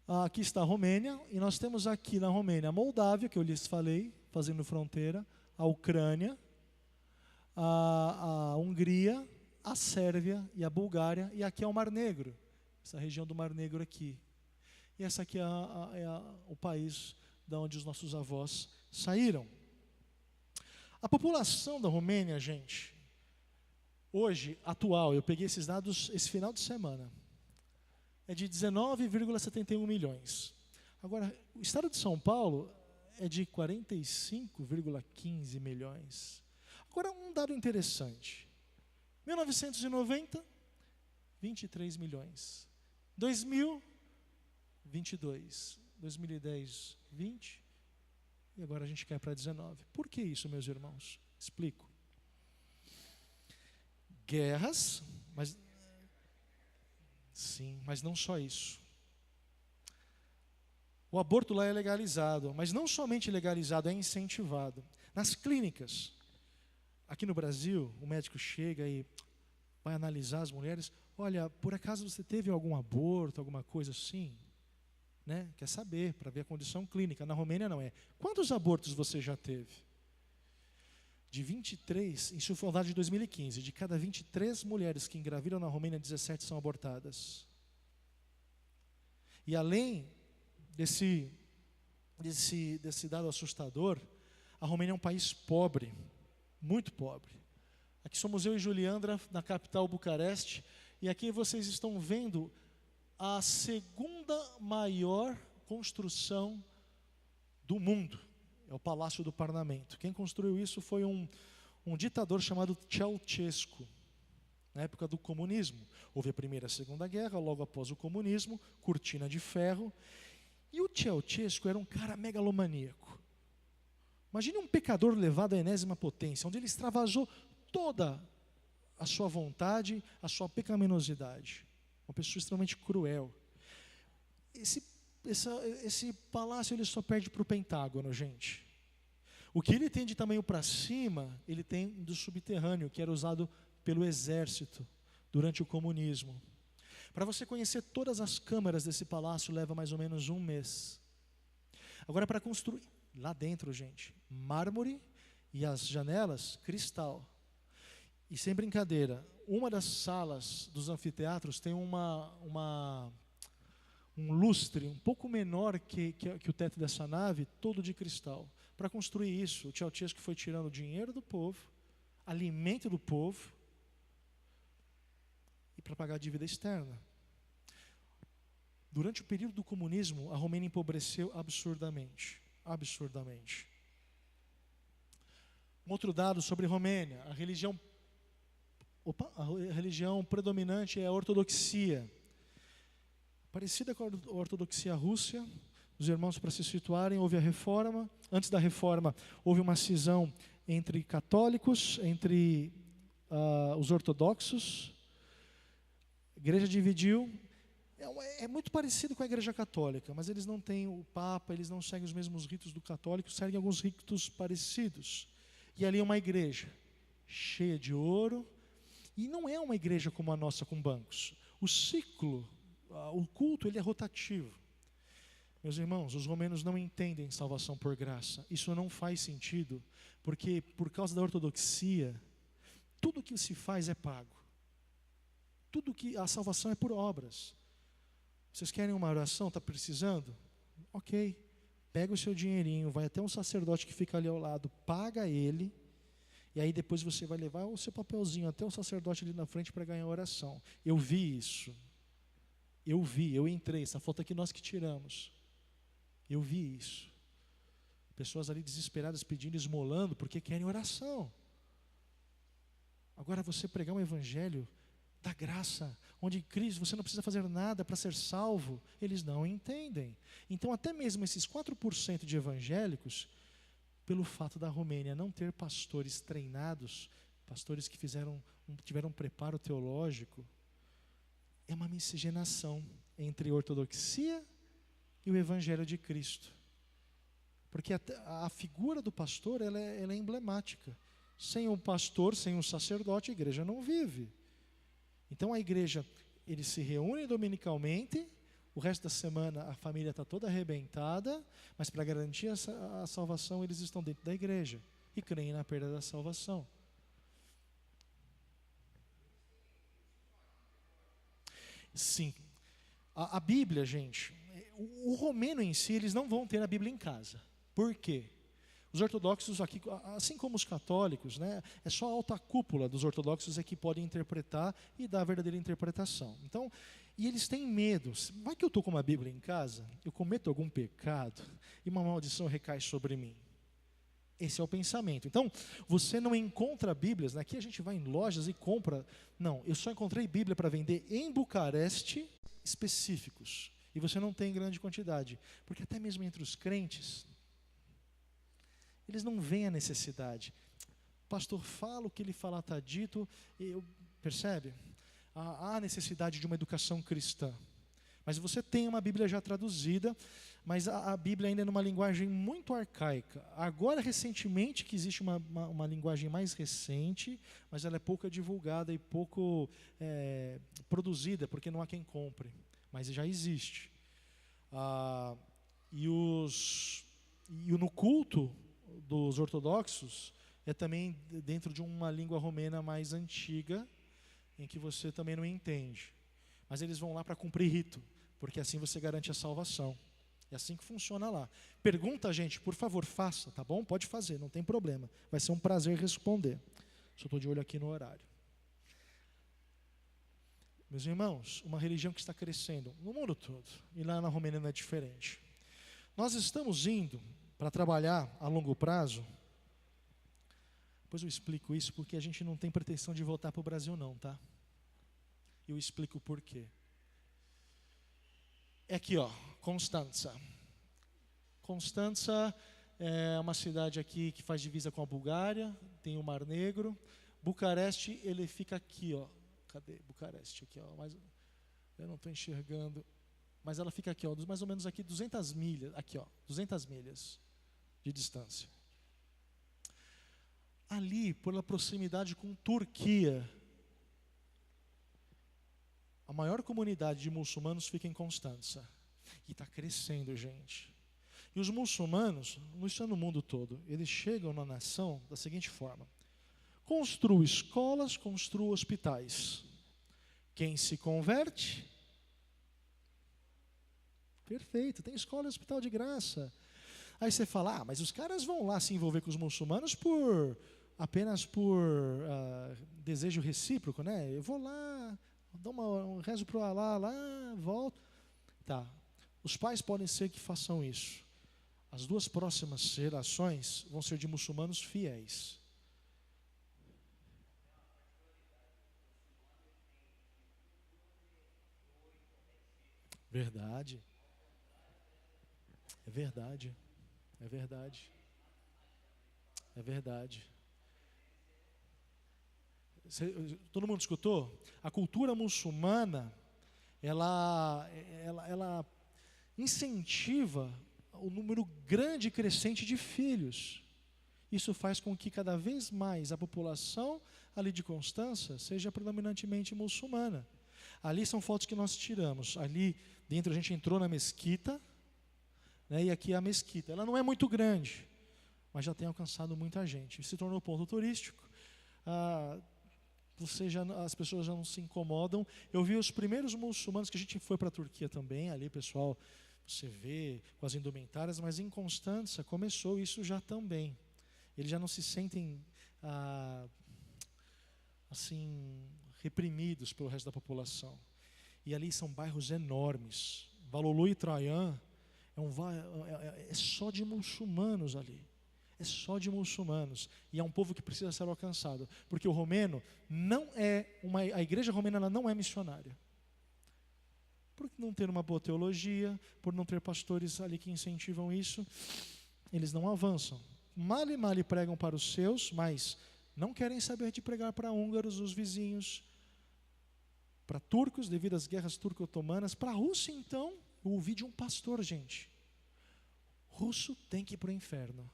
Aqui está a Romênia, e nós temos aqui na Romênia a Moldávia, que eu lhes falei, fazendo fronteira, a Ucrânia, a Hungria, a Sérvia e a Bulgária, e aqui é o Mar Negro, essa região do Mar Negro aqui. E essa aqui é o país de onde os nossos avós saíram. A população da Romênia, gente, hoje, atual, eu peguei esses dados esse final de semana, é de 19,71 milhões. Agora, o estado de São Paulo é de 45,15 milhões. Agora, um dado interessante. 1990, 23 milhões. 2000, 22. 2010, 20. E agora a gente cai para 19. Por que isso, meus irmãos? Explico. Guerras, mas sim, mas não só isso. O aborto lá é legalizado, mas não somente legalizado, é incentivado. Nas clínicas, aqui no Brasil, o médico chega e vai analisar as mulheres. Olha, por acaso você teve algum aborto, alguma coisa assim? Né? Quer saber, para ver a condição clínica. Na Romênia não é. Quantos abortos você já teve? De 23, isso foi um dado de 2015, de cada 23 mulheres que engravidam na Romênia, 17 são abortadas. E além desse dado assustador, a Romênia é um país pobre, muito pobre. Aqui somos eu e Juliandra, na capital Bucareste, e aqui vocês estão vendo a segunda maior construção do mundo. É o Palácio do Parlamento. Quem construiu isso foi um ditador chamado Ceausescu, na época do comunismo. Houve a Primeira e a Segunda Guerra, logo após o comunismo, cortina de ferro. E o Ceausescu era um cara megalomaníaco. Imagine um pecador levado à enésima potência, onde ele extravasou toda a sua vontade, a sua pecaminosidade. Uma pessoa extremamente cruel. Esse palácio ele só perde para o Pentágono, gente. O que ele tem de tamanho para cima, ele tem do subterrâneo, que era usado pelo exército durante o comunismo. Para você conhecer todas as câmaras desse palácio, leva mais ou menos 1 mês. Agora, para construir, lá dentro, gente, mármore e as janelas, cristal. E sem brincadeira, uma das salas dos anfiteatros tem um lustre um pouco menor que o teto dessa nave, todo de cristal. Para construir isso, o Ceausescu foi tirando o dinheiro do povo, alimento do povo, e para pagar a dívida externa. Durante o período do comunismo, a Romênia empobreceu absurdamente. Absurdamente. Um outro dado sobre Romênia, a religião predominante é a ortodoxia. Parecida com a ortodoxia russa, os irmãos, para se situarem, houve a reforma. Antes da reforma, houve uma cisão entre católicos, entre os ortodoxos. A igreja dividiu. É muito parecido com a igreja católica, mas eles não têm o Papa, eles não seguem os mesmos ritos do católico, seguem alguns ritos parecidos. E ali é uma igreja cheia de ouro, e não é uma igreja como a nossa com bancos. O ciclo, o culto, ele é rotativo. Meus irmãos, os romanos não entendem salvação por graça. Isso não faz sentido, porque por causa da ortodoxia, tudo que se faz é pago. A salvação é por obras. Vocês querem uma oração? Está precisando? Ok. Pega o seu dinheirinho, vai até um sacerdote que fica ali ao lado, paga ele, e aí depois você vai levar o seu papelzinho até o sacerdote ali na frente para ganhar a oração. Eu vi isso. Eu entrei, essa foto aqui nós que tiramos. Eu vi isso. Pessoas ali desesperadas pedindo, esmolando, porque querem oração. Agora você pregar um evangelho da graça, onde em Cristo você não precisa fazer nada para ser salvo, eles não entendem. Então até mesmo esses 4% de evangélicos, pelo fato da Romênia não ter pastores treinados, pastores que tiveram um preparo teológico, é uma miscigenação entre a ortodoxia e o evangelho de Cristo. Porque a figura do pastor ela é emblemática. Sem um pastor, sem um sacerdote, a igreja não vive. Então a igreja, eles se reúnem dominicalmente, o resto da semana a família está toda arrebentada, mas para garantir a salvação eles estão dentro da igreja e creem na perda da salvação. Sim, a Bíblia, gente, o romeno em si, eles não vão ter a Bíblia em casa. Por quê? Os ortodoxos aqui, assim como os católicos, né, é só a alta cúpula dos ortodoxos é que podem interpretar e dar a verdadeira interpretação. Então, e eles têm medo. Vai que eu estou com uma Bíblia em casa, eu cometo algum pecado e uma maldição recai sobre mim. Esse é o pensamento. Então, você não encontra Bíblias, né? Aqui a gente vai em lojas e compra. Não, eu só encontrei Bíblia para vender em Bucareste específicos. E você não tem grande quantidade. Porque até mesmo entre os crentes, eles não veem a necessidade. O pastor fala, o que ele falar está dito, percebe? Há a necessidade de uma educação cristã. Mas você tem uma Bíblia já traduzida, mas a Bíblia ainda é numa linguagem muito arcaica. Agora, recentemente, que existe uma linguagem mais recente, mas ela é pouco divulgada e pouco produzida, porque não há quem compre. Mas já existe. E no culto dos ortodoxos é também dentro de uma língua romena mais antiga, em que você também não entende. Mas eles vão lá para cumprir rito, porque assim você garante a salvação. É assim que funciona lá. Pergunta, gente, por favor, faça, tá bom? Pode fazer, não tem problema. Vai ser um prazer responder. Só estou de olho aqui no horário. Meus irmãos, uma religião que está crescendo no mundo todo, e lá na Romênia não é diferente. Nós estamos indo para trabalhar a longo prazo. Depois eu explico isso, porque a gente não tem pretensão de voltar para o Brasil não, tá? Eu explico o porquê. É aqui, ó, Constanța. Constanța é uma cidade aqui que faz divisa com a Bulgária, tem o Mar Negro. Bucareste, ele fica aqui, ó. Cadê Bucareste? Aqui, ó. Mas eu não estou enxergando. Mas ela fica aqui, ó, mais ou menos aqui 200 milhas, aqui, ó, 200 milhas de distância. Ali, pela proximidade com Turquia, a maior comunidade de muçulmanos fica em Constanța. E está crescendo, gente. E os muçulmanos, isso é no mundo todo, eles chegam na nação da seguinte forma: construa escolas, construa hospitais. Quem se converte? Perfeito, tem escola e hospital de graça. Aí você fala, mas os caras vão lá se envolver com os muçulmanos apenas por desejo recíproco, né? Eu vou lá, dou um rezo para o Alá, lá, volto. Tá, os pais podem ser que façam isso. As 2 próximas gerações vão ser de muçulmanos fiéis. Verdade. É verdade. É verdade. É verdade. Todo mundo escutou? A cultura muçulmana, ela incentiva o número grande e crescente de filhos. Isso faz com que cada vez mais a população ali de Constança seja predominantemente muçulmana. Ali são fotos que nós tiramos. Ali dentro a gente entrou na mesquita, né, e aqui é a mesquita. Ela não é muito grande, mas já tem alcançado muita gente. Se tornou ponto turístico. As pessoas já não se incomodam. Eu vi os primeiros muçulmanos, que a gente foi para a Turquia também, ali pessoal, você vê com as indumentárias, mas em Constança começou isso já também. Eles já não se sentem assim reprimidos pelo resto da população. E ali são bairros enormes. Valolu e Traian é só de muçulmanos ali. É só de muçulmanos. E é um povo que precisa ser alcançado. Porque o romeno a igreja romena ela não é missionária. Por não ter uma boa teologia, por não ter pastores ali que incentivam isso, eles não avançam. Male pregam para os seus, mas não querem saber de pregar para húngaros, os vizinhos, para turcos, devido às guerras turco-otomanas. Para a Rússia, então, eu ouvi de um pastor, gente. Russo tem que ir para o inferno.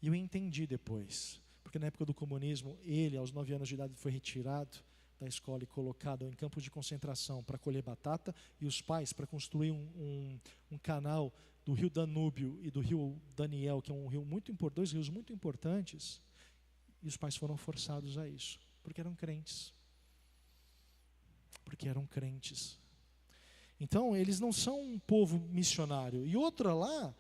E eu entendi depois, porque na época do comunismo, ele, aos 9 anos de idade, foi retirado da escola e colocado em campos de concentração para colher batata, e os pais para construir um canal do rio Danúbio e do rio Daniel, que é um rio dois rios muito importantes, e os pais foram forçados a isso, porque eram crentes. Porque eram crentes. Então, eles não são um povo missionário. E outra lá,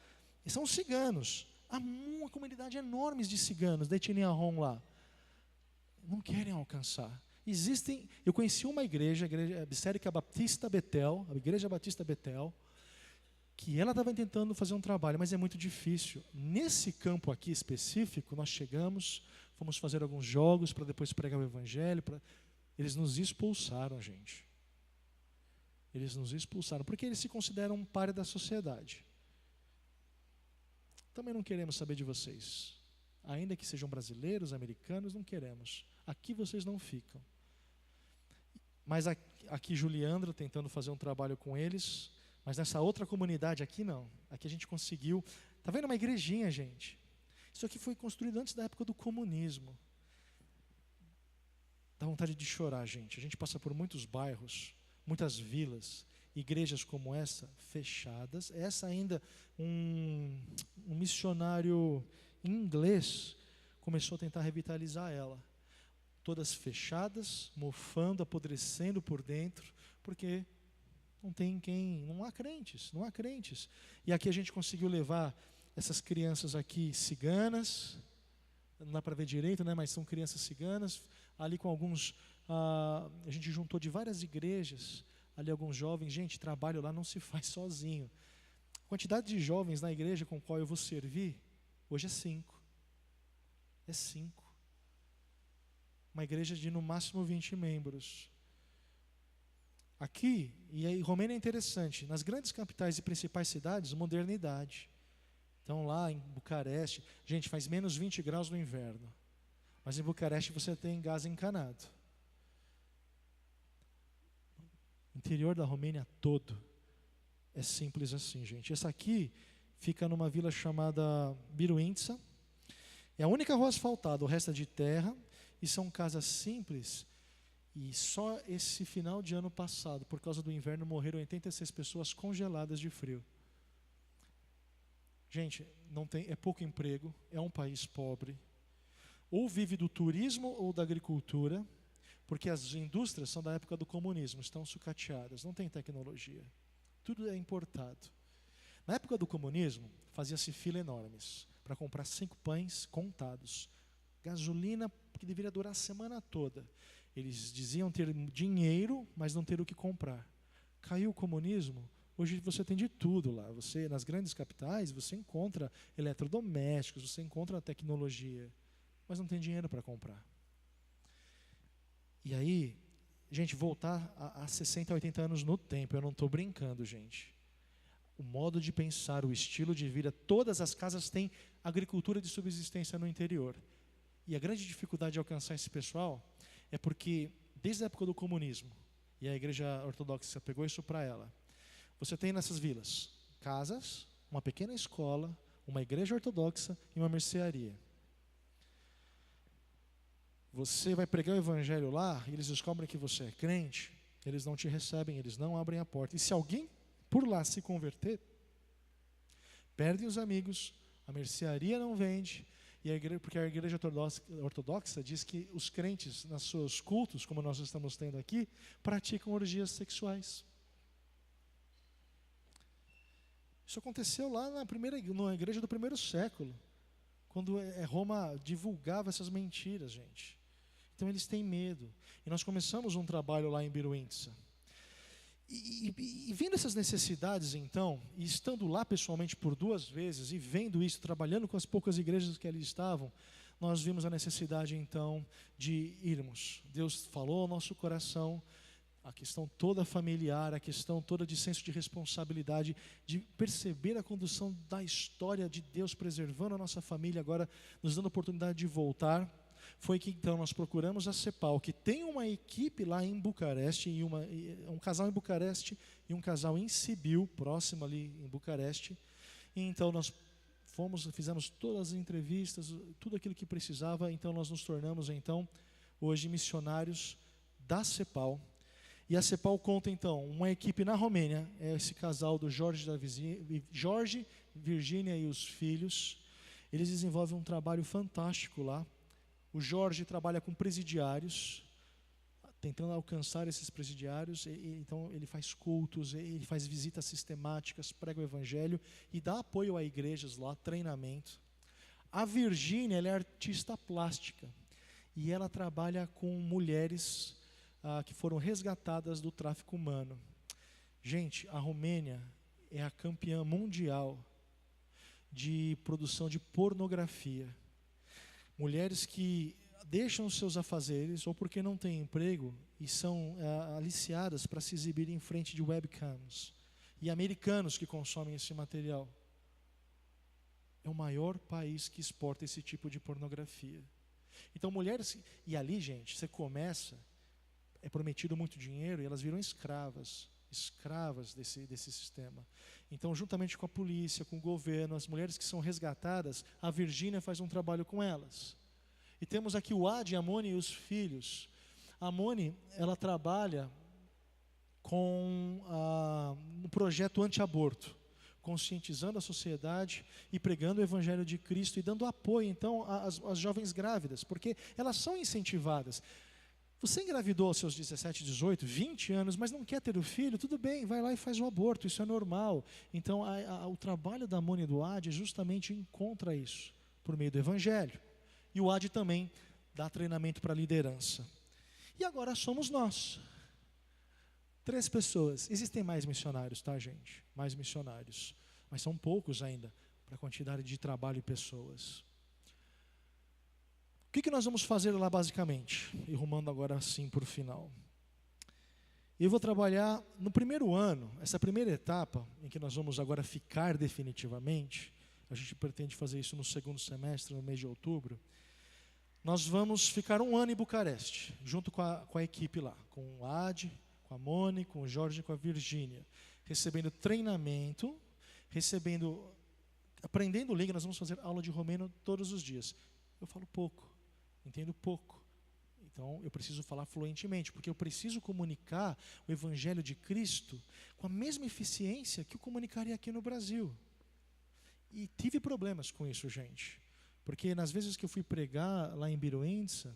são ciganos. Há uma comunidade enorme de ciganos, da etnia Rom lá. Não querem alcançar. Eu conheci uma igreja, a Igreja Bissérica Batista Betel, a Igreja Batista Betel, que ela estava tentando fazer um trabalho, mas é muito difícil. Nesse campo aqui específico, nós chegamos, fomos fazer alguns jogos para depois pregar o evangelho. Eles nos expulsaram, gente. Eles nos expulsaram, porque eles se consideram um páreo da sociedade. Também não queremos saber de vocês. Ainda que sejam brasileiros, americanos, não queremos. Aqui vocês não ficam. Mas aqui Juliandra tentando fazer um trabalho com eles, mas nessa outra comunidade aqui não. Aqui a gente conseguiu. Está vendo uma igrejinha, gente? Isso aqui foi construído antes da época do comunismo. Dá vontade de chorar, gente. A gente passa por muitos bairros, muitas vilas, igrejas como essa, fechadas. Essa ainda, um missionário inglês começou a tentar revitalizar ela. Todas fechadas, mofando, apodrecendo por dentro, porque não há crentes. E aqui a gente conseguiu levar essas crianças aqui ciganas, não dá para ver direito, né, mas são crianças ciganas, ali com alguns, a gente juntou de várias igrejas, ali alguns jovens. Gente, trabalho lá não se faz sozinho. A quantidade de jovens na igreja com a qual eu vou servir, hoje é 5. É 5. Uma igreja de no máximo 20 membros. Aqui, e aí Romênia é interessante, nas grandes capitais e principais cidades, modernidade. Então lá em Bucareste, gente, faz menos 20 graus no inverno, mas em Bucareste você tem gás encanado. O interior da Romênia todo é simples assim, gente. Essa aqui fica numa vila chamada Biruința, é a única rua asfaltada, o resto é de terra, e são casas simples. E só esse final de ano passado, por causa do inverno, morreram 86 pessoas congeladas de frio. Gente, é pouco emprego, é um país pobre. Ou vive do turismo ou da agricultura, porque as indústrias são da época do comunismo, estão sucateadas, não tem tecnologia. Tudo é importado. Na época do comunismo, fazia-se filas enormes para comprar 5 pães contados. Gasolina que deveria durar a semana toda. Eles diziam ter dinheiro, mas não ter o que comprar. Caiu o comunismo, hoje você tem de tudo lá. Você, nas grandes capitais, você encontra eletrodomésticos, você encontra tecnologia, mas não tem dinheiro para comprar. E aí, gente, voltar a 60, 80 anos no tempo, eu não estou brincando, gente. O modo de pensar, o estilo de vida, todas as casas têm agricultura de subsistência no interior. E a grande dificuldade de alcançar esse pessoal é porque, desde a época do comunismo, e a igreja ortodoxa pegou isso para ela, você tem nessas vilas casas, uma pequena escola, uma igreja ortodoxa e uma mercearia. Você vai pregar o evangelho lá, e eles descobrem que você é crente, eles não te recebem, eles não abrem a porta. E se alguém por lá se converter, perdem os amigos, a mercearia não vende, e porque a igreja ortodoxa diz que os crentes, nos seus cultos, como nós estamos tendo aqui, praticam orgias sexuais. Isso aconteceu lá na igreja do primeiro século, quando Roma divulgava essas mentiras, gente. Então eles têm medo. E nós começamos um trabalho lá em Biruința. E vendo essas necessidades, então, e estando lá pessoalmente por 2 vezes, e vendo isso, trabalhando com as poucas igrejas que ali estavam, nós vimos a necessidade, então, de irmos. Deus falou ao nosso coração, a questão toda familiar, a questão toda de senso de responsabilidade, de perceber a condução da história de Deus preservando a nossa família, agora nos dando a oportunidade de voltar. Foi que então nós procuramos a CEPAL, que tem uma equipe lá em Bucareste, um casal em Bucareste e um casal em Sibiu, próximo ali em Bucareste. E então nós fizemos todas as entrevistas, tudo aquilo que precisava. Então nós nos tornamos então hoje missionários da CEPAL. E a CEPAL conta então uma equipe na Romênia, é esse casal do Jorge, Virgínia e os filhos. Eles desenvolvem um trabalho fantástico lá. O Jorge trabalha com presidiários, tentando alcançar esses presidiários. Então ele faz cultos, ele faz visitas sistemáticas, prega o evangelho e dá apoio a igrejas lá, treinamento. A Virgínia, ela é artista plástica e ela trabalha com mulheres que foram resgatadas do tráfico humano. Gente, a Romênia é a campeã mundial de produção de pornografia. Mulheres que deixam os seus afazeres, ou porque não têm emprego, e são aliciadas para se exibir em frente de webcams. E americanos que consomem esse material. É o maior país que exporta esse tipo de pornografia. Então, mulheres... E ali, gente, você começa... É prometido muito dinheiro e elas viram escravas desse sistema. Então, juntamente com a polícia, com o governo, as mulheres que são resgatadas, a Virgínia faz um trabalho com elas. E temos aqui o Adi, a Moni e os filhos. A Moni, ela trabalha com um projeto anti-aborto, conscientizando a sociedade e pregando o Evangelho de Cristo e dando apoio, então, às jovens grávidas, porque elas são incentivadas. Você engravidou aos seus 17, 18, 20 anos, mas não quer ter o filho? Tudo bem, vai lá e faz o aborto, isso é normal. Então, o trabalho da Moni e do Adi justamente encontra isso, por meio do Evangelho. E o Adi também dá treinamento para liderança. E agora somos nós. 3 pessoas. Existem mais missionários, tá, gente? Mais missionários. Mas são poucos ainda, para a quantidade de trabalho e pessoas. O que nós vamos fazer lá basicamente? E rumando agora assim para o final. Eu vou trabalhar no primeiro ano, essa primeira etapa, em que nós vamos agora ficar definitivamente, a gente pretende fazer isso no segundo semestre, no mês de outubro. Nós vamos ficar um ano em Bucareste, junto com a equipe lá, com o Ad, com a Moni, com o Jorge e com a Virgínia, recebendo treinamento, aprendendo língua. Nós vamos fazer aula de romeno todos os dias. Eu falo pouco, entendo pouco. Então, eu preciso falar fluentemente, porque eu preciso comunicar o Evangelho de Cristo com a mesma eficiência que eu comunicaria aqui no Brasil. E tive problemas com isso, gente. Porque nas vezes que eu fui pregar lá em Biruença,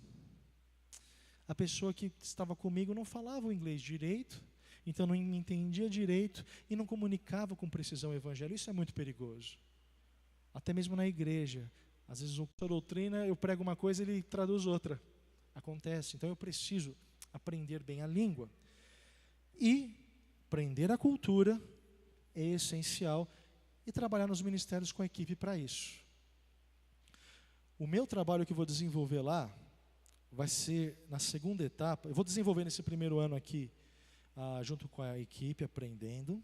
a pessoa que estava comigo não falava o inglês direito, então não me entendia direito e não comunicava com precisão o Evangelho. Isso é muito perigoso. Até mesmo na igreja. Às vezes, a doutrina, eu prego uma coisa e ele traduz outra. Acontece. Então, eu preciso aprender bem a língua. E aprender a cultura é essencial. E trabalhar nos ministérios com a equipe para isso. O meu trabalho que eu vou desenvolver lá vai ser na segunda etapa. Eu vou desenvolver nesse primeiro ano aqui, junto com a equipe, aprendendo.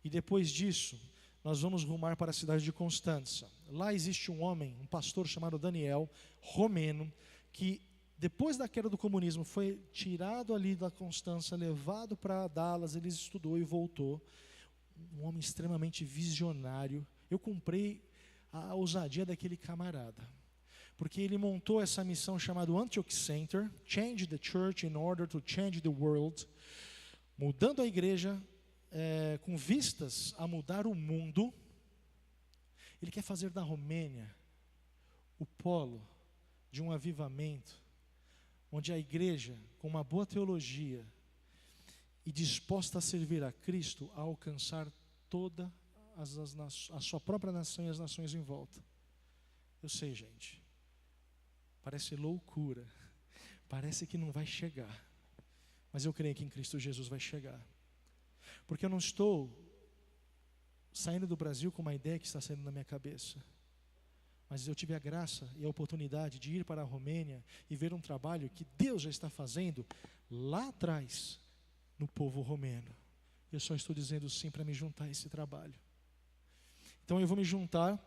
E depois disso, nós vamos rumar para a cidade de Constanța. Lá existe um homem, um pastor chamado Daniel, romeno, que depois da queda do comunismo foi tirado ali da Constanța, levado para Dallas, ele estudou e voltou. Um homem extremamente visionário. Eu comprei a ousadia daquele camarada. Porque ele montou essa missão chamada Antioch Center, Change the Church in order to change the world, mudando a igreja com vistas a mudar o mundo. Ele quer fazer da Romênia o polo de um avivamento, onde a igreja, com uma boa teologia e disposta a servir a Cristo, a alcançar toda a sua própria nação e as nações em volta. Eu sei, gente. Parece loucura, parece que não vai chegar, mas eu creio que em Cristo Jesus vai chegar, porque eu não estou saindo do Brasil com uma ideia que está saindo na minha cabeça, mas eu tive a graça e a oportunidade de ir para a Romênia e ver um trabalho que Deus já está fazendo lá atrás no povo romeno. Eu só estou dizendo sim para me juntar a esse trabalho. Então eu vou me juntar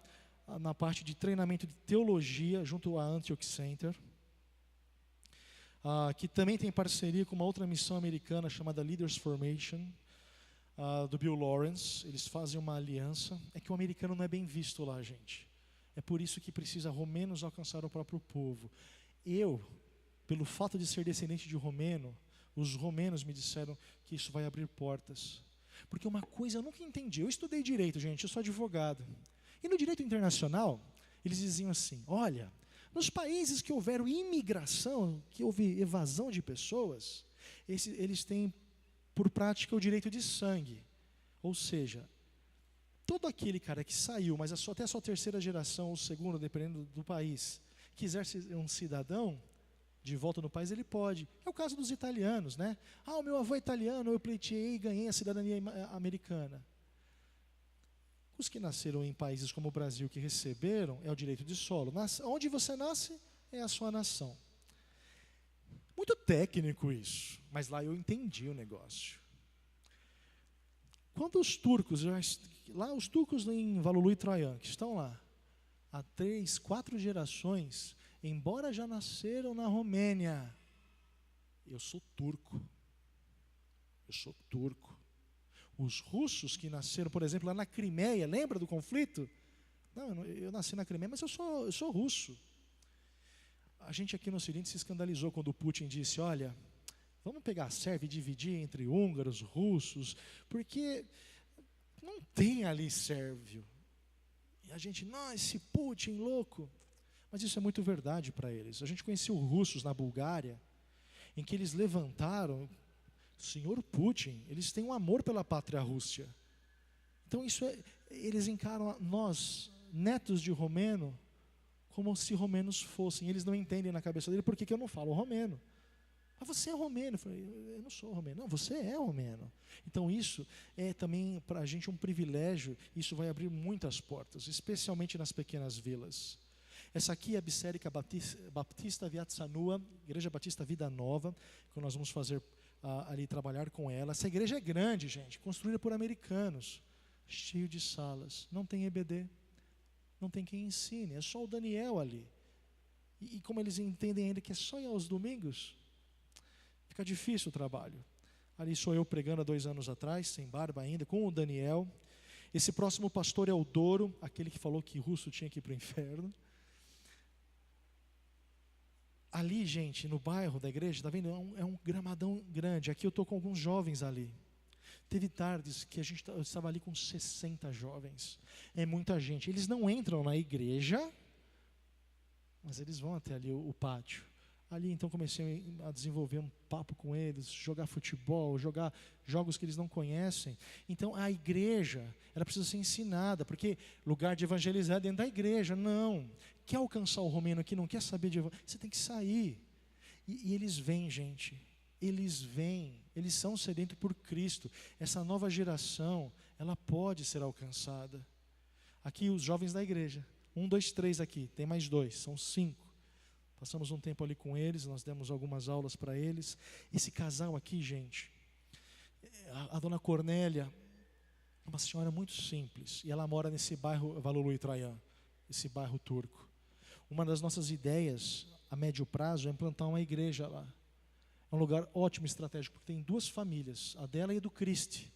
na parte de treinamento de teologia, junto à Antioch Center, que também tem parceria com uma outra missão americana chamada Leaders Formation, do Bill Lawrence. Eles fazem uma aliança. É que o americano não é bem visto lá, gente. É por isso que precisa romenos alcançar o próprio povo. Eu, pelo fato de ser descendente de romeno, os romenos me disseram que isso vai abrir portas. Porque uma coisa eu nunca entendi. Eu estudei direito, gente, eu sou advogado. E no direito internacional, eles diziam assim, olha, nos países que houveram imigração, que houve evasão de pessoas, eles têm por prática o direito de sangue. Ou seja, todo aquele cara que saiu, mas até a sua terceira geração, ou segunda, dependendo do país, quiser ser um cidadão, de volta no país, ele pode. É o caso dos italianos, né? O meu avô é italiano, eu pleiteei e ganhei a cidadania americana. Os que nasceram em países como o Brasil, que receberam, é o direito de solo. Onde você nasce, é a sua nação. Muito técnico isso, mas lá eu entendi o negócio. Quando os turcos, lá os turcos em Valulu e Troian, que estão lá, há 3, 4 gerações, embora já nasceram na Romênia, eu sou turco. Eu sou turco. Os russos que nasceram, por exemplo, lá na Crimeia, lembra do conflito? Não, eu nasci na Crimeia, mas eu sou russo. A gente aqui no Ocidente se escandalizou quando o Putin disse, olha, vamos pegar a Sérvia e dividir entre húngaros, russos, porque não tem ali sérvio. E a gente, não, esse Putin louco. Mas isso é muito verdade para eles. A gente conheceu russos na Bulgária, em que eles levantaram, senhor Putin, eles têm um amor pela pátria Rússia. Então eles encaram nós, netos de romeno, como se romenos fossem. Eles não entendem na cabeça dele por que eu não falo romeno. Mas você é romeno. Eu falei, eu não sou romeno. Não, você é romeno. Então isso é também para a gente um privilégio. Isso vai abrir muitas portas, especialmente nas pequenas vilas. Essa aqui é a Bisérica Batista Viatsanua, Igreja Batista Vida Nova, que nós vamos fazer ali trabalhar com ela. Essa igreja é grande, gente, construída por americanos, cheio de salas, não tem EBD, não tem quem ensine, é só o Daniel ali. E como eles entendem ainda que é só ir aos domingos, fica difícil o trabalho. Ali sou eu pregando há 2 anos atrás, sem barba ainda, com o Daniel. Esse próximo pastor é o Doro, aquele que falou que russo tinha que ir para o inferno. Ali, gente, no bairro da igreja, está vendo? É um gramadão grande. Aqui eu estou com alguns jovens ali. Teve tardes que eu estava ali com 60 jovens. É muita gente. Eles não entram na igreja, mas eles vão até ali o pátio. Ali então comecei a desenvolver um papo com eles, jogar futebol, jogar jogos que eles não conhecem. Então a igreja, ela precisa ser ensinada, porque lugar de evangelizar é dentro da igreja. Não. Quer alcançar o romeno que não quer saber de evangelho, você tem que sair. E eles vêm, gente. Eles vêm. Eles são sedentos por Cristo. Essa nova geração, ela pode ser alcançada. Aqui os jovens da igreja. 1, 2, 3 aqui. Tem mais 2, são 5. Passamos um tempo ali com eles, nós demos algumas aulas para eles. Esse casal aqui, gente, a dona Cornélia, é uma senhora muito simples, e ela mora nesse bairro Valulu e Traian, esse bairro turco. Uma das nossas ideias, a médio prazo, é implantar uma igreja lá. É um lugar ótimo, estratégico, porque tem 2 famílias, a dela e a do Cristi.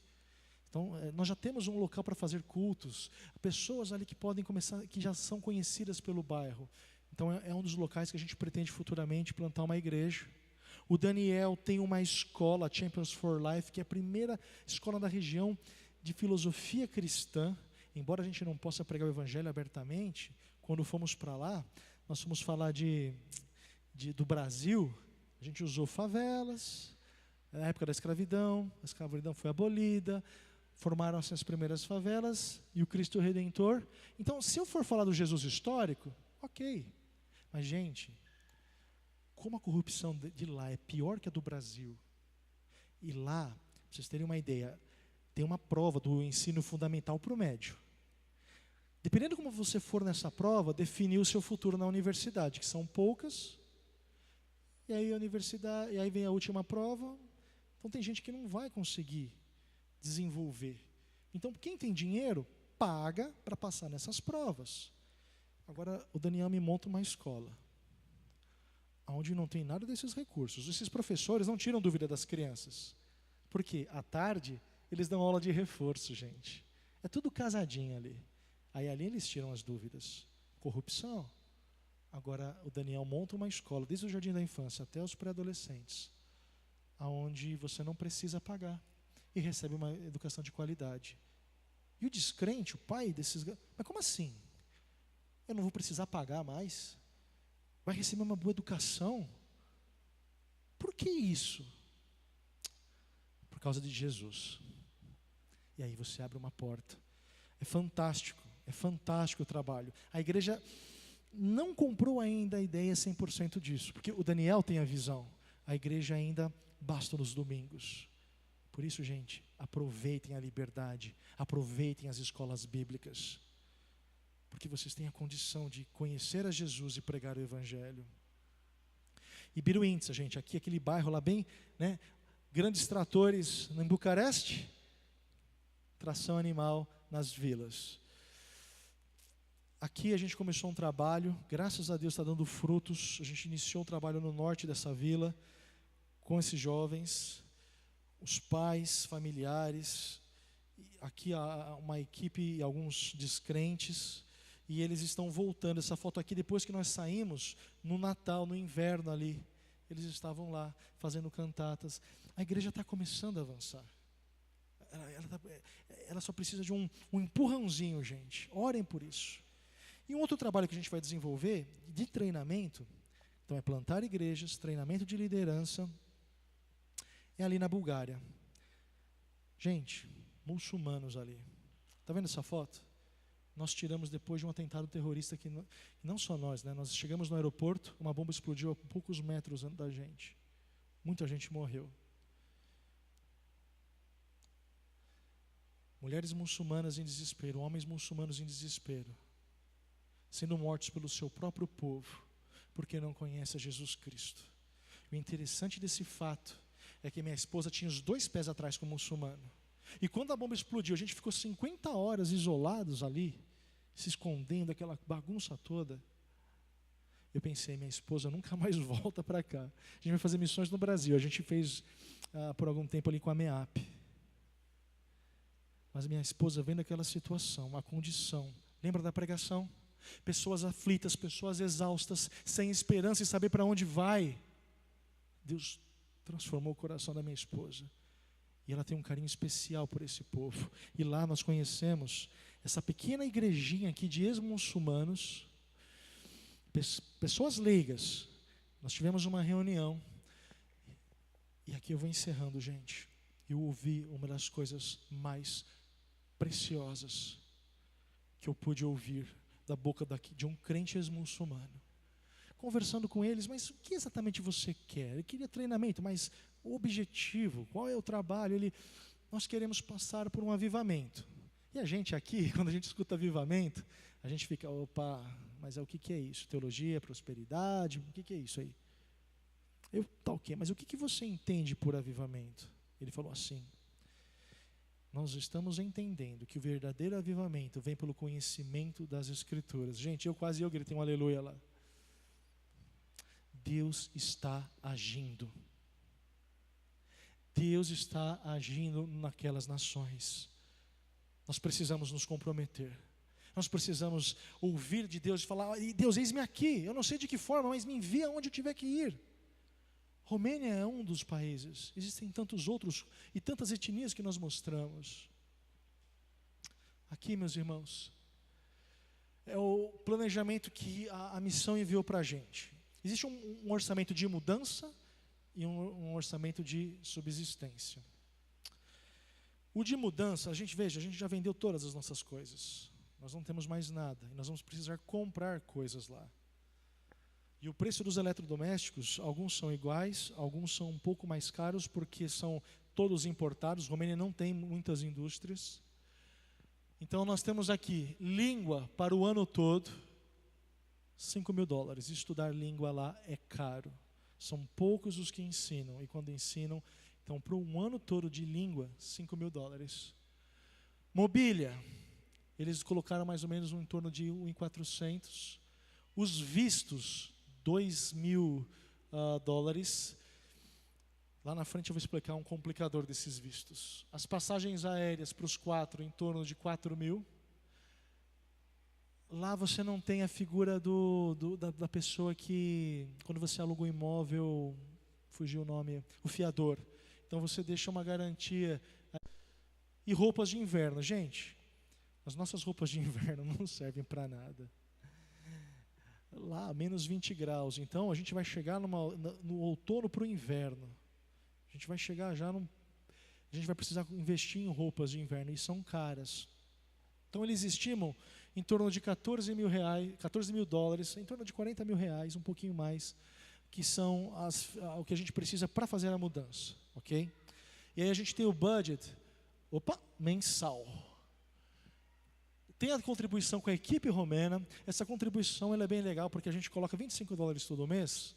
Então, nós já temos um local para fazer cultos, pessoas ali que podem começar, que já são conhecidas pelo bairro. Então é um dos locais que a gente pretende futuramente plantar uma igreja. O Daniel tem uma escola, Champions for Life, que é a primeira escola da região de filosofia cristã. Embora a gente não possa pregar o evangelho abertamente, quando fomos para lá, nós fomos falar do Brasil, a gente usou favelas, na época da escravidão, a escravidão foi abolida, formaram-se as primeiras favelas e o Cristo Redentor. Então, se eu for falar do Jesus histórico, ok. Mas, gente, como a corrupção de lá é pior que a do Brasil, e lá, para vocês terem uma ideia, tem uma prova do ensino fundamental para o médio. Dependendo de como você for nessa prova, definir o seu futuro na universidade, que são poucas, e aí a universidade, e aí vem a última prova. Então tem gente que não vai conseguir desenvolver. Então quem tem dinheiro, paga para passar nessas provas. Agora, o Daniel me monta uma escola, onde não tem nada desses recursos. Esses professores não tiram dúvida das crianças. Porque, à tarde, eles dão aula de reforço, gente. É tudo casadinho ali. Aí ali eles tiram as dúvidas. Corrupção. Agora, o Daniel monta uma escola, desde o jardim da infância até os pré-adolescentes, onde você não precisa pagar e recebe uma educação de qualidade. E o descrente, o pai desses... Mas como assim? Eu não vou precisar pagar mais? Vai receber uma boa educação? Por que isso? Por causa de Jesus. E aí você abre uma porta. É fantástico o trabalho. A igreja não comprou ainda a ideia 100% disso, porque o Daniel tem a visão. A igreja ainda basta nos domingos. Por isso, gente, aproveitem a liberdade, aproveitem as escolas bíblicas, porque vocês têm a condição de conhecer a Jesus e pregar o evangelho. E Biruíntza, gente, aqui aquele bairro lá bem, né, grandes tratores em Bucareste, tração animal nas vilas. Aqui a gente começou um trabalho, graças a Deus está dando frutos. A gente iniciou um trabalho no norte dessa vila, com esses jovens, os pais, familiares. Aqui há uma equipe e alguns descrentes, e eles estão voltando. Essa foto aqui, depois que nós saímos, no Natal, no inverno ali, eles estavam lá, fazendo cantatas. A igreja está começando a avançar. Ela só precisa de um empurrãozinho, gente. Orem por isso. E um outro trabalho que a gente vai desenvolver, de treinamento, então é plantar igrejas, treinamento de liderança, é ali na Bulgária. Gente, muçulmanos ali. Está vendo essa foto? Nós tiramos depois de um atentado terrorista que não só nós, né? Nós chegamos no aeroporto, uma bomba explodiu a poucos metros da gente. Muita gente morreu. Mulheres muçulmanas em desespero, homens muçulmanos em desespero, sendo mortos pelo seu próprio povo, porque não conhecem a Jesus Cristo. O interessante desse fato é que minha esposa tinha os 2 pés atrás como muçulmano. E quando a bomba explodiu, a gente ficou 50 horas isolados ali, se escondendo, aquela bagunça toda. Eu pensei, minha esposa nunca mais volta para cá. A gente vai fazer missões no Brasil. A gente fez por algum tempo ali com a MEAP. Mas minha esposa vendo aquela situação, a condição. Lembra da pregação? Pessoas aflitas, pessoas exaustas, sem esperança e saber para onde vai. Deus transformou o coração da minha esposa. E ela tem um carinho especial por esse povo. E lá nós conhecemos essa pequena igrejinha aqui de ex-muçulmanos, pessoas leigas. Nós tivemos uma reunião. E aqui eu vou encerrando, gente. Eu ouvi uma das coisas mais preciosas que eu pude ouvir da boca de um crente ex-muçulmano. Conversando com eles, mas o que exatamente você quer? Ele queria treinamento, mas o objetivo, qual é o trabalho? Nós queremos passar por um avivamento. E a gente aqui, quando a gente escuta avivamento, a gente fica, opa, mas o que é isso? Teologia, prosperidade, o que é isso aí? Tá ok, mas o que você entende por avivamento? Ele falou assim, nós estamos entendendo que o verdadeiro avivamento vem pelo conhecimento das Escrituras. Gente, eu gritei um aleluia lá. Deus está agindo. Deus está agindo naquelas nações. Nós precisamos nos comprometer. Nós precisamos ouvir de Deus e falar, Deus, eis-me aqui. Eu não sei de que forma, mas me envia onde eu tiver que ir. Romênia é um dos países. Existem tantos outros e tantas etnias que nós mostramos. Aqui, meus irmãos, é o planejamento que a missão enviou para a gente. Existe um orçamento de mudança e um orçamento de subsistência. O de mudança, a gente já vendeu todas as nossas coisas. Nós não temos mais nada. E nós vamos precisar comprar coisas lá. E o preço dos eletrodomésticos, alguns são iguais, alguns são um pouco mais caros, porque são todos importados. Romênia não tem muitas indústrias. Então nós temos aqui, língua para o ano todo, $5.000. Estudar língua lá é caro. São poucos os que ensinam. E quando ensinam, então para um ano todo de língua, $5.000. Mobília, eles colocaram mais ou menos em torno de $1.400. Os vistos, $2.000. Lá na frente eu vou explicar um complicador desses vistos. As passagens aéreas para os 4, em torno de $4.000. Lá você não tem a figura da pessoa que, quando você aluga um imóvel, fugiu o nome, o fiador. Então você deixa uma garantia. E roupas de inverno. Gente, as nossas roupas de inverno não servem para nada. Lá, menos 20 graus. Então a gente vai chegar no outono para o inverno. A gente vai chegar já a gente vai precisar investir em roupas de inverno, e são caras. Então eles estimam em torno de $14.000, em torno de $40.000, um pouquinho mais, que são o que a gente precisa para fazer a mudança, ok? E aí a gente tem o budget, mensal. Tem a contribuição com a equipe romena. Essa contribuição ela é bem legal, porque a gente coloca $25 todo mês,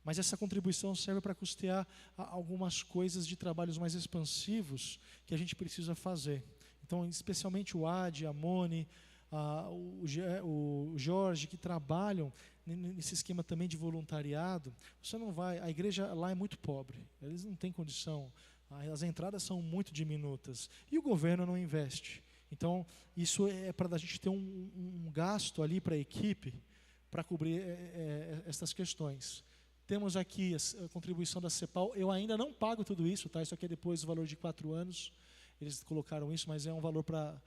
mas essa contribuição serve para custear algumas coisas de trabalhos mais expansivos que a gente precisa fazer. Então, especialmente o Adi, a Moni, o Jorge, que trabalham nesse esquema também de voluntariado. Você não vai, a igreja lá é muito pobre, eles não têm condição, as entradas são muito diminutas e o governo não investe. Então, isso é para a gente ter um gasto ali para a equipe, para cobrir essas questões. Temos aqui a contribuição da CEPAL. Eu ainda não pago tudo isso, tá? Isso aqui é depois do valor de 4 anos. Eles colocaram isso, mas é um valor para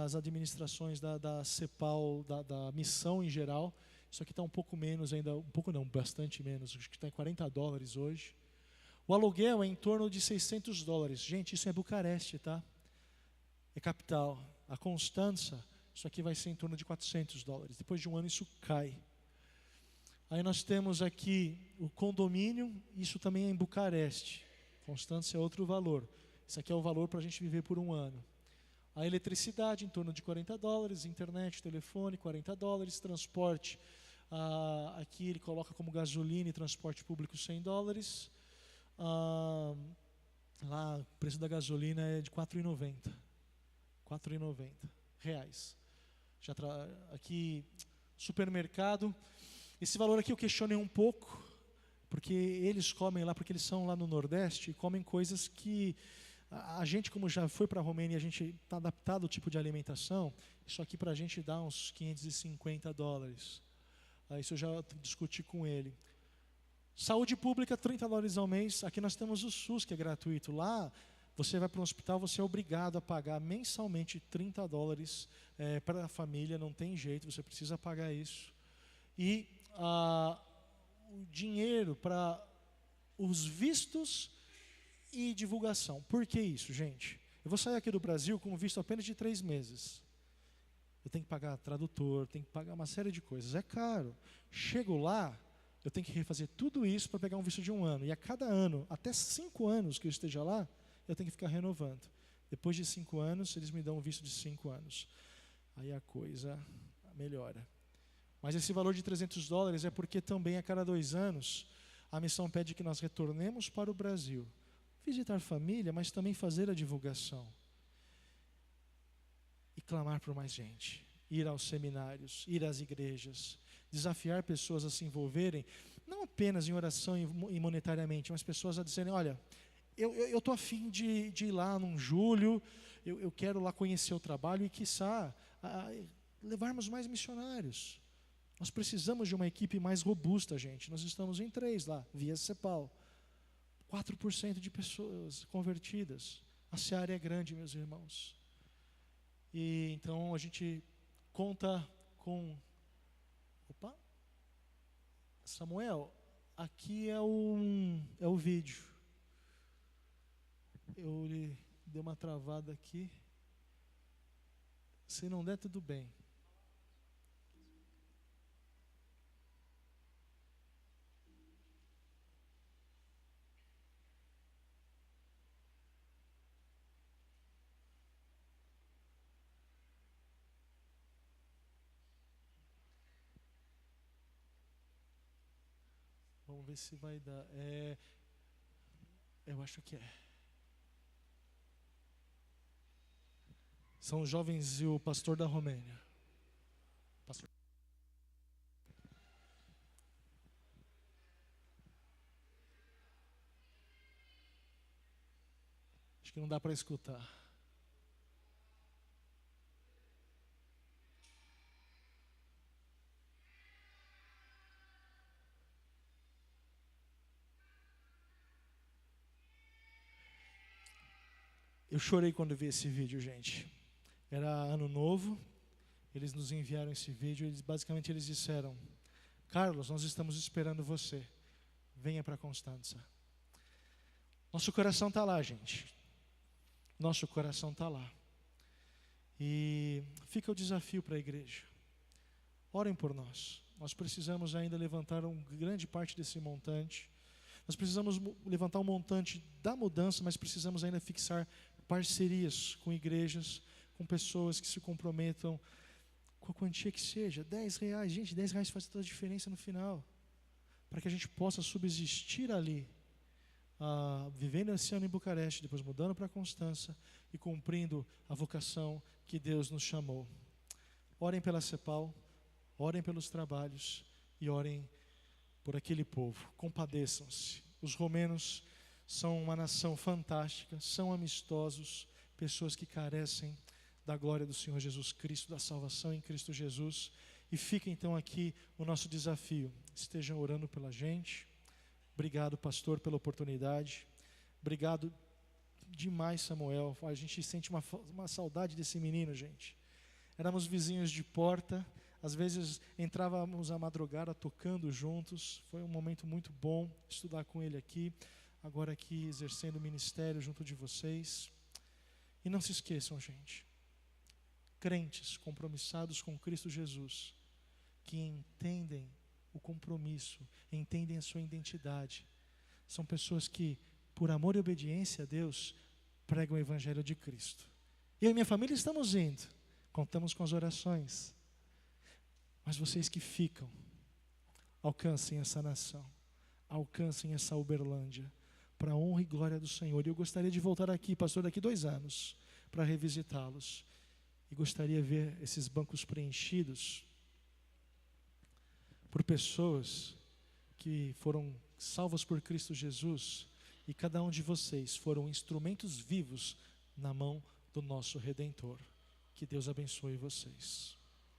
as administrações da CEPAL, da missão em geral. Isso aqui está um pouco menos ainda, um pouco não, bastante menos. Acho que está em $40 hoje. O aluguel é em torno de $600. Gente, isso é Bucareste, tá? É capital. A Constança, isso aqui vai ser em torno de $400. Depois de um ano isso cai. Aí nós temos aqui o condomínio, isso também é em Bucareste. Constança é outro valor. Isso aqui é o valor para a gente viver por um ano. A eletricidade em torno de $40, internet, telefone, $40, transporte, aqui ele coloca como gasolina e transporte público $100. Lá o preço da gasolina é de R$ 4,90. R$ 4,90. Aqui, supermercado. Esse valor aqui eu questionei um pouco, porque eles comem lá, porque eles são lá no Nordeste, e comem coisas que a gente, como já foi para a Romênia, a gente está adaptado ao tipo de alimentação. Isso aqui para a gente dá uns $550. Isso eu já discuti com ele. Saúde pública, $30 ao mês. Aqui nós temos o SUS, que é gratuito. Lá, você vai para um hospital, você é obrigado a pagar mensalmente $30 para a família, não tem jeito, você precisa pagar isso. E o dinheiro para os vistos e divulgação. Por que isso, gente? Eu vou sair aqui do Brasil com um visto apenas de 3 meses. Eu tenho que pagar tradutor, tenho que pagar uma série de coisas. É caro. Chego lá, eu tenho que refazer tudo isso para pegar um visto de 1 ano. E a cada ano, até 5 anos que eu esteja lá, eu tenho que ficar renovando. Depois de 5 anos, eles me dão um visto de 5 anos. Aí a coisa melhora. Mas esse valor de $300 é porque também a cada 2 anos, a missão pede que nós retornemos para o Brasil. Visitar família, mas também fazer a divulgação. E clamar por mais gente. Ir aos seminários, ir às igrejas. Desafiar pessoas a se envolverem, não apenas em oração e monetariamente, mas pessoas a dizerem, olha, eu estou a fim de ir lá num julho, eu quero lá conhecer o trabalho e, quiçá, levarmos mais missionários. Nós precisamos de uma equipe mais robusta, gente. Nós estamos em 3 lá, via CEPAL. 4% de pessoas convertidas. A seara é grande, meus irmãos. E então a gente conta com... Opa! Samuel, aqui é o vídeo. Eu lhe dei uma travada aqui. Se não der, tudo bem. Vamos ver se vai dar. Eu acho que é. São os jovens e o pastor da Romênia. Pastor. Acho que não dá para escutar. Eu chorei quando vi esse vídeo, gente. Era ano novo, eles nos enviaram esse vídeo, basicamente eles disseram, Carlos, nós estamos esperando você, venha para Constanța. Nosso coração está lá, gente. Nosso coração está lá. E fica o desafio para a igreja. Orem por nós. Nós precisamos ainda levantar uma grande parte desse montante. Nós precisamos levantar um montante da mudança, mas precisamos ainda fixar parcerias com igrejas, com pessoas que se comprometam com a quantia que seja, R$10. Gente, R$10 faz toda a diferença no final. Para que a gente possa subsistir ali, vivendo esse ano em Bucareste, depois mudando para Constanța e cumprindo a vocação que Deus nos chamou. Orem pela CEPAL, orem pelos trabalhos e orem por aquele povo. Compadeçam-se. Os romenos são uma nação fantástica, são amistosos, pessoas que carecem da glória do Senhor Jesus Cristo, da salvação em Cristo Jesus. E fica então aqui o nosso desafio. Estejam orando pela gente. Obrigado, pastor, pela oportunidade. Obrigado demais, Samuel. A gente sente uma saudade desse menino, gente. Éramos vizinhos de porta. Às vezes entrávamos à madrugada tocando juntos. Foi um momento muito bom estudar com ele aqui. Agora aqui exercendo o ministério junto de vocês. E não se esqueçam, gente. Crentes compromissados com Cristo Jesus, que entendem o compromisso, entendem a sua identidade. São pessoas que, por amor e obediência a Deus, pregam o Evangelho de Cristo. Eu e minha família estamos indo. Contamos com as orações. Mas vocês que ficam, alcancem essa nação. Alcancem essa Uberlândia. para a honra e glória do Senhor. E eu gostaria de voltar aqui, pastor, daqui 2 anos, para revisitá-los. E gostaria de ver esses bancos preenchidos por pessoas que foram salvas por Cristo Jesus, e cada um de vocês foram instrumentos vivos na mão do nosso Redentor. Que Deus abençoe vocês.